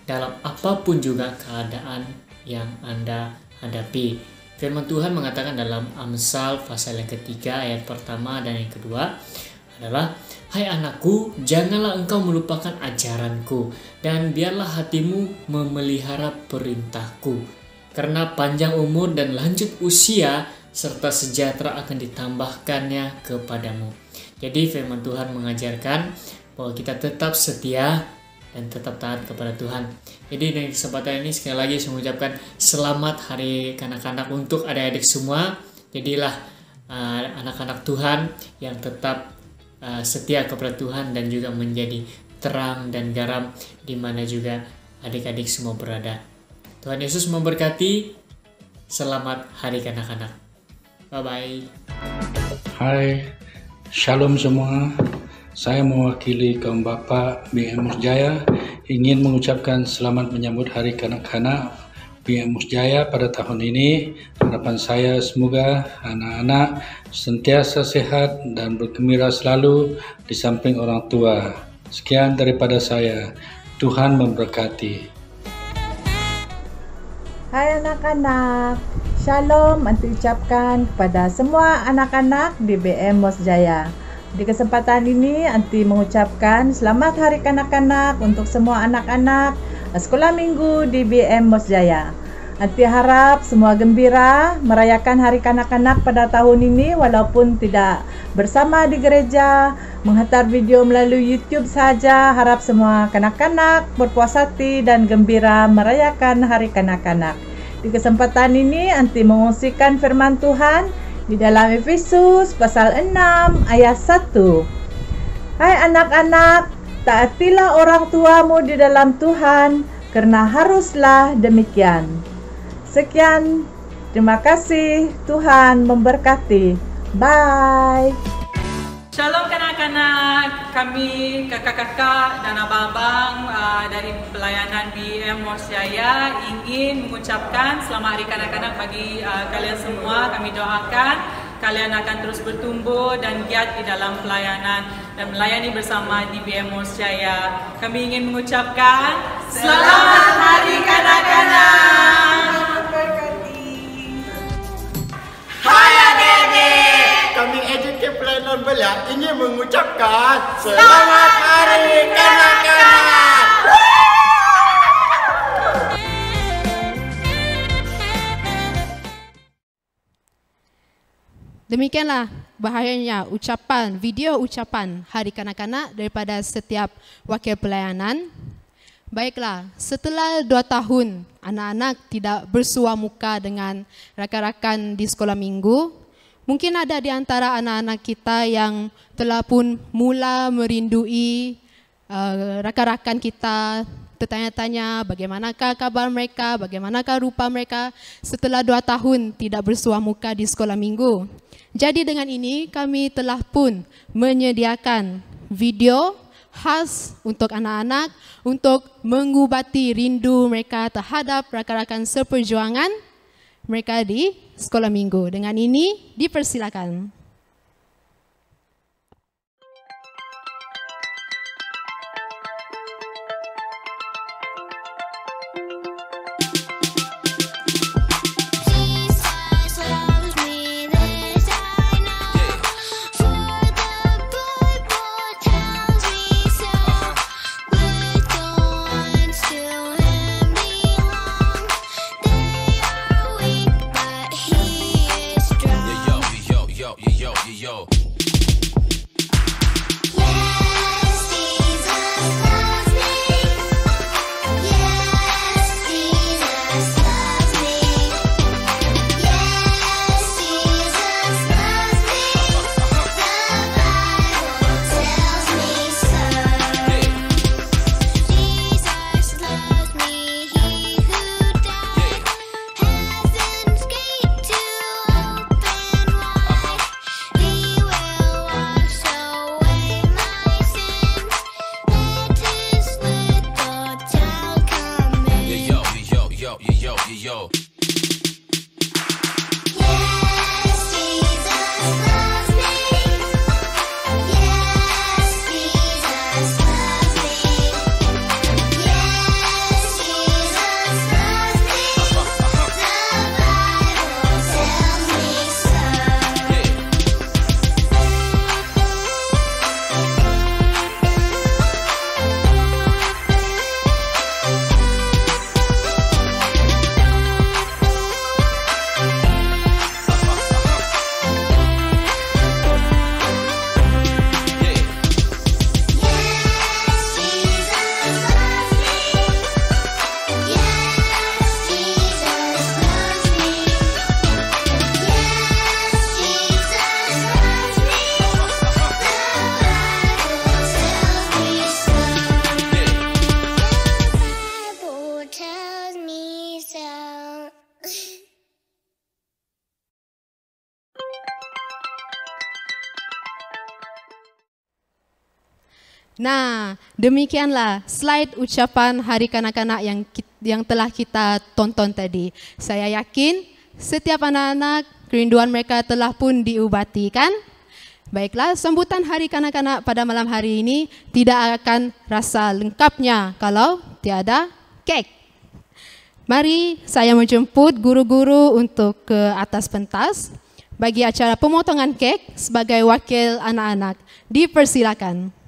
dalam apapun juga keadaan yang Anda hadapi. Firman Tuhan mengatakan dalam Amsal pasal yang ketiga ayat pertama dan yang kedua adalah, "Hai anakku, janganlah engkau melupakan ajaranku, dan biarlah hatimu memelihara perintahku. Karena panjang umur dan lanjut usia, serta sejahtera akan ditambahkannya kepadamu." Jadi firman Tuhan mengajarkan bahwa kita tetap setia dan tetap taat kepada Tuhan. Jadi dari kesempatan ini sekali lagi saya mengucapkan selamat Hari Kanak-Kanak untuk adik-adik semua. Jadilah anak-anak Tuhan yang tetap setia kepada Tuhan dan juga menjadi terang dan garam di mana juga adik-adik semua berada. Tuhan Yesus memberkati. Selamat Hari Kanak-Kanak. Bye-bye. Hai, Shalom semua. Saya mewakili kaum Bapak BEM Mos Jaya ingin mengucapkan selamat menyambut Hari Kanak-Kanak BEM Mos Jaya pada tahun ini. Harapan saya semoga anak-anak sentiasa sehat dan bergembira selalu di samping orang tua. Sekian daripada saya. Tuhan memberkati. Hai anak-anak, Shalom anti ucapkan kepada semua anak-anak di BEM Mos Jaya. Di kesempatan ini anti mengucapkan selamat Hari Kanak-Kanak untuk semua anak-anak sekolah minggu di BEM Mos Jaya. Anti harap semua gembira merayakan Hari Kanak-Kanak pada tahun ini walaupun tidak bersama di gereja, menghantar video melalui YouTube saja. Harap semua kanak-kanak berpuas hati dan gembira merayakan Hari Kanak-kanak. Di kesempatan ini, Anti mengungsikan firman Tuhan di dalam Efesus pasal 6 ayat 1. Hai anak-anak, taatilah orang tuamu di dalam Tuhan, karena haruslah demikian. Sekian, terima kasih, Tuhan memberkati. Bye. Shalom kanak-kanak, kami kakak-kakak dan abang-abang dari pelayanan BEM Mos Jaya ingin mengucapkan selamat Hari Kanak-kanak bagi kalian semua. Kami doakan kalian akan terus bertumbuh dan giat di dalam pelayanan dan melayani bersama di BEM Mos Jaya. Kami ingin mengucapkan selamat Hari Kanak-kanak. Hai adik-adik, kami Educate Pelayanan Belia ingin mengucapkan Selamat Hari Kanak-kanak. Demikianlah bahayanya video ucapan Hari Kanak-kanak daripada setiap wakil pelayanan. Baiklah, setelah 2 tahun anak-anak tidak bersua muka dengan rakan-rakan di sekolah minggu, mungkin ada di antara anak-anak kita yang telah pun mula merindui rakan-rakan kita, bertanya-tanya bagaimanakah kabar mereka, bagaimanakah rupa mereka setelah 2 tahun tidak bersua muka di sekolah minggu. Jadi dengan ini kami telah pun menyediakan video khas untuk anak-anak untuk mengubati rindu mereka terhadap rakan-rakan seperjuangan mereka di sekolah minggu. Dengan ini dipersilakan. Nah, demikianlah slide ucapan Hari Kanak-kanak yang telah kita tonton tadi. Saya yakin setiap anak-anak kerinduan mereka telah pun diobati, kan? Baiklah, sambutan Hari Kanak-kanak pada malam hari ini tidak akan rasa lengkapnya kalau tiada kek. Mari saya menjemput guru-guru untuk ke atas pentas bagi acara pemotongan kek sebagai wakil anak-anak. Dipersilakan.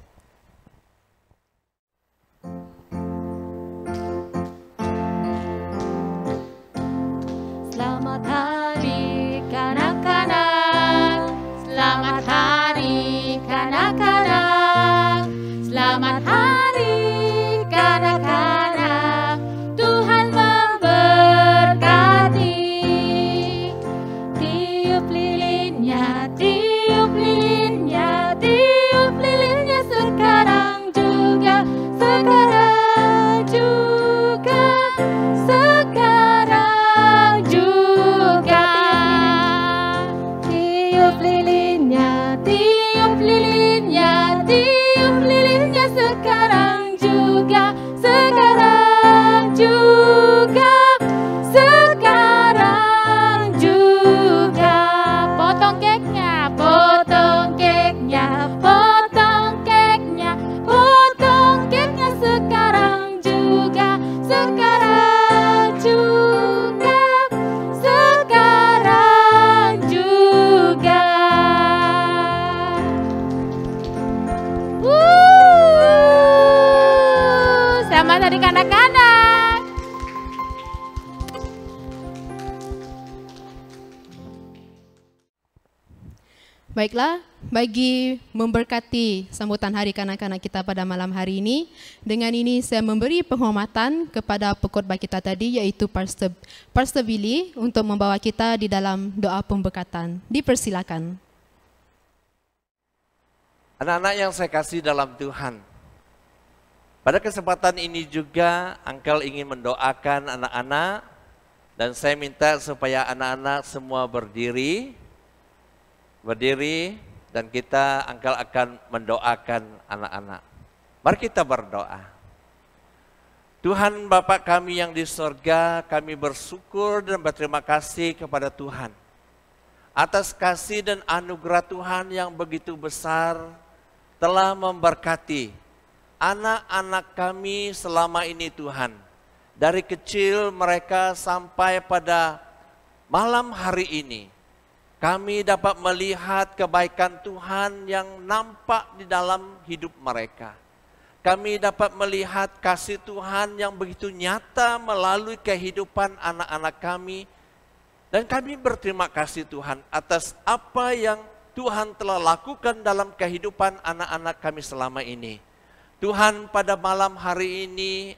Selamat Hari Kanak-kanak, selamat Hari Kanak-kanak. sekarang juga, sekarang juga. Selamat hari kanak-kanak. Baiklah, bagi memberkati sambutan hari kanak-kanak kita pada malam hari ini, dengan ini saya memberi penghormatan kepada pengkhotbah kita tadi, yaitu Pastor Billy, untuk membawa kita di dalam doa pemberkatan. Dipersilakan. Anak-anak yang saya kasih dalam Tuhan, pada kesempatan ini juga Uncle ingin mendoakan anak-anak, dan saya minta supaya anak-anak semua berdiri, dan kita Uncle akan mendoakan anak-anak. Mari kita berdoa. Tuhan Bapa kami yang di sorga, kami bersyukur dan berterima kasih kepada Tuhan atas kasih dan anugerah Tuhan yang begitu besar telah memberkati anak-anak kami selama ini Tuhan. Dari kecil mereka sampai pada malam hari ini. Kami dapat melihat kebaikan Tuhan yang nampak di dalam hidup mereka. Kami dapat melihat kasih Tuhan yang begitu nyata melalui kehidupan anak-anak kami. Dan kami berterima kasih Tuhan atas apa yang Tuhan telah lakukan dalam kehidupan anak-anak kami selama ini. Tuhan, pada malam hari ini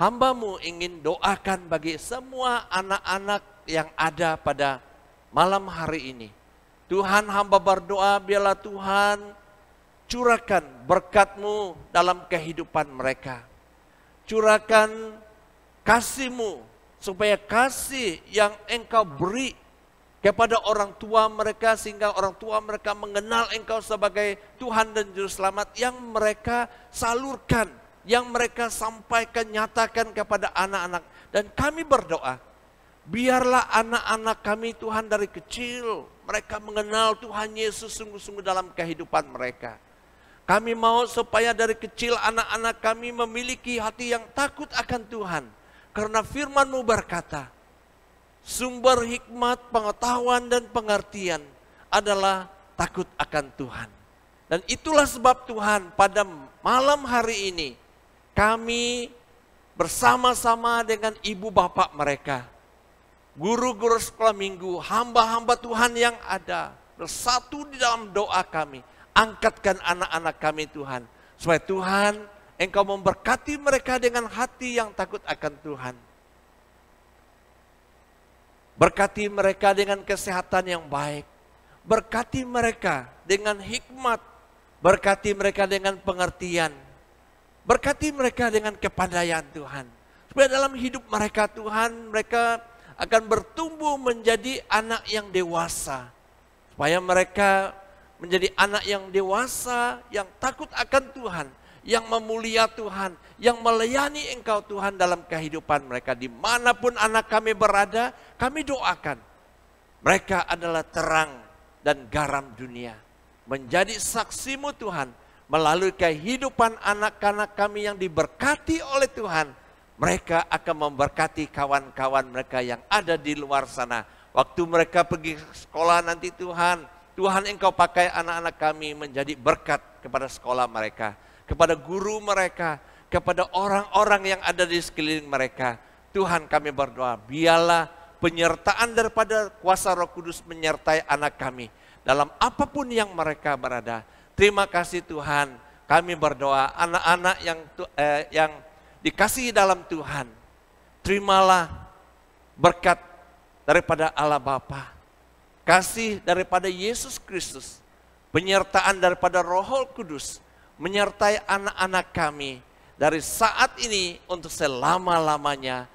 hamba-Mu ingin doakan bagi semua anak-anak yang ada pada malam hari ini. Tuhan, hamba berdoa biarlah Tuhan curahkan berkat-Mu dalam kehidupan mereka. Curahkan kasih-Mu supaya kasih yang Engkau beri kepada orang tua mereka sehingga orang tua mereka mengenal Engkau sebagai Tuhan dan Juru Selamat yang mereka salurkan, yang mereka sampaikan, nyatakan kepada anak-anak. Dan kami berdoa, biarlah anak-anak kami Tuhan dari kecil, mereka mengenal Tuhan Yesus sungguh-sungguh dalam kehidupan mereka. Kami mau supaya dari kecil anak-anak kami memiliki hati yang takut akan Tuhan. Karena firman-Mu berkata, sumber hikmat, pengetahuan, dan pengertian adalah takut akan Tuhan. Dan itulah sebab Tuhan pada malam hari ini kami bersama-sama dengan ibu bapak mereka, guru-guru sekolah minggu, hamba-hamba Tuhan yang ada, bersatu di dalam doa kami. Angkatkan anak-anak kami Tuhan, supaya Tuhan Engkau memberkati mereka dengan hati yang takut akan Tuhan. Berkati mereka dengan kesehatan yang baik. Berkati mereka dengan hikmat. Berkati mereka dengan pengertian. Berkati mereka dengan kepandaian Tuhan. Supaya dalam hidup mereka Tuhan, mereka akan bertumbuh menjadi anak yang dewasa. Supaya mereka menjadi anak yang dewasa, yang takut akan Tuhan, yang memulia Tuhan, yang melayani Engkau Tuhan dalam kehidupan mereka. Dimanapun anak kami berada, kami doakan. Mereka adalah terang dan garam dunia. Menjadi saksi-Mu Tuhan, melalui kehidupan anak-anak kami yang diberkati oleh Tuhan. Mereka akan memberkati kawan-kawan mereka yang ada di luar sana. Waktu mereka pergi sekolah nanti Tuhan, Tuhan Engkau pakai anak-anak kami menjadi berkat kepada sekolah mereka, kepada guru mereka, kepada orang-orang yang ada di sekeliling mereka. Tuhan, kami berdoa, biarlah penyertaan daripada kuasa Roh Kudus menyertai anak kami dalam apapun yang mereka berada. Terima kasih Tuhan, kami berdoa anak-anak yang dikasihi dalam Tuhan, terimalah berkat daripada Allah Bapa, kasih daripada Yesus Kristus, penyertaan daripada Roh Kudus, menyertai anak-anak kami dari saat ini untuk selama-lamanya.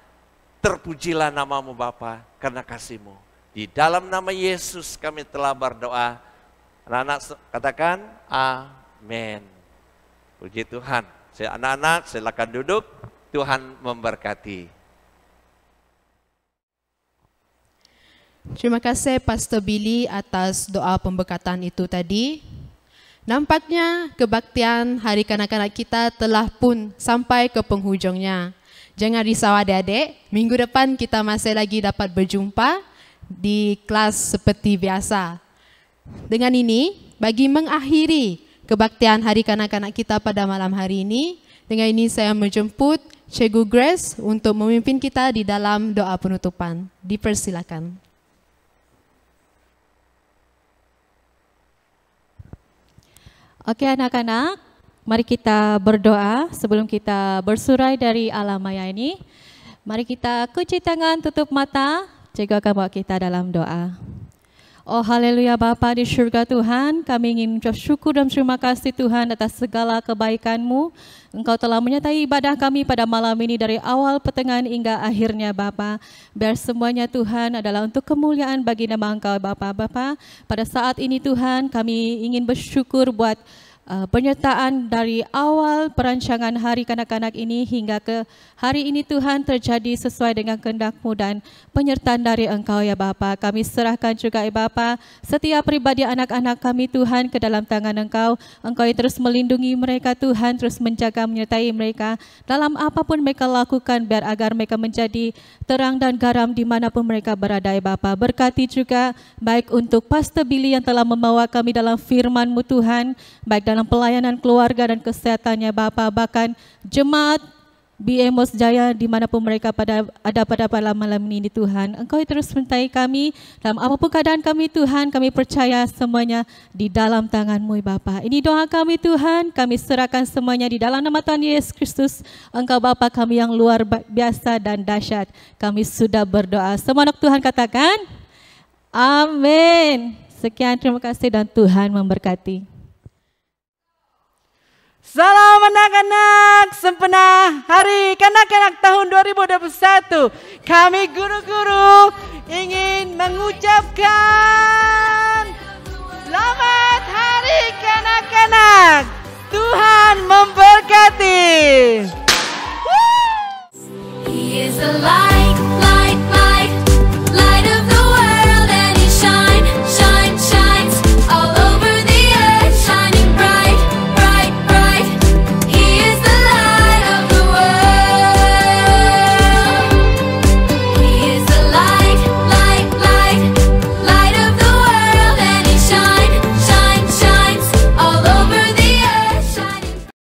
Terpujilah nama-Mu Bapa karena kasih-Mu. Di dalam nama Yesus kami telah berdoa. Anak-anak katakan amin. Puji Tuhan. Anak-anak silakan duduk. Tuhan memberkati. Terima kasih Pastor Billy atas doa pemberkatan itu tadi. Nampaknya kebaktian Hari Kanak-kanak kita telah pun sampai ke penghujungnya. Jangan risau adik-adik, minggu depan kita masih lagi dapat berjumpa di kelas seperti biasa. Dengan ini, bagi mengakhiri kebaktian Hari Kanak-kanak kita pada malam hari ini, dengan ini saya menjemput Cikgu Grace untuk memimpin kita di dalam doa penutupan. Dipersilakan. Oke anak-anak, mari kita berdoa sebelum kita bersurai dari alam maya ini. Mari kita kunci tangan, tutup mata, Cikgu akan bawa kita dalam doa. Oh haleluya Bapa di surga Tuhan, kami ingin mengucap syukur dan terima kasih Tuhan atas segala kebaikan-Mu. Engkau telah menyertai ibadah kami pada malam ini dari awal, pertengahan hingga akhirnya Bapa. Biar semuanya Tuhan adalah untuk kemuliaan bagi nama Engkau Bapa. Bapa, pada saat ini Tuhan kami ingin bersyukur buat penyertaan dari awal perancangan Hari Kanak-kanak ini hingga ke hari ini Tuhan terjadi sesuai dengan kehendak-Mu dan penyertaan dari Engkau ya Bapa. Kami serahkan juga ya Bapa setiap pribadi anak-anak kami Tuhan ke dalam tangan Engkau. Engkau yang terus melindungi mereka Tuhan, terus menjaga menyertai mereka dalam apapun mereka lakukan, biar agar mereka menjadi terang dan garam dimanapun mereka berada ya Bapa. Berkati juga baik untuk Pastor Billy yang telah membawa kami dalam firman-Mu Tuhan, baik dalam pelayanan keluarga dan kesehatannya Bapa, bahkan jemaat BMOS Jaya dimanapun mereka ada pada malam ini Tuhan. Engkau terus menyertai kami dalam apapun keadaan kami Tuhan. Kami percaya semuanya di dalam tangan-Mu Bapa. Ini doa kami Tuhan, kami serahkan semuanya di dalam nama Tuhan Yesus Kristus. Engkau Bapa kami yang luar biasa dan dahsyat. Kami sudah berdoa. Semua anak Tuhan katakan amin. Sekian, terima kasih dan Tuhan memberkati. Salam anak-anak, sempena Hari Kanak-kanak tahun 2021. Kami guru-guru ingin mengucapkan selamat Hari Kanak-kanak. Tuhan memberkati. He is alive.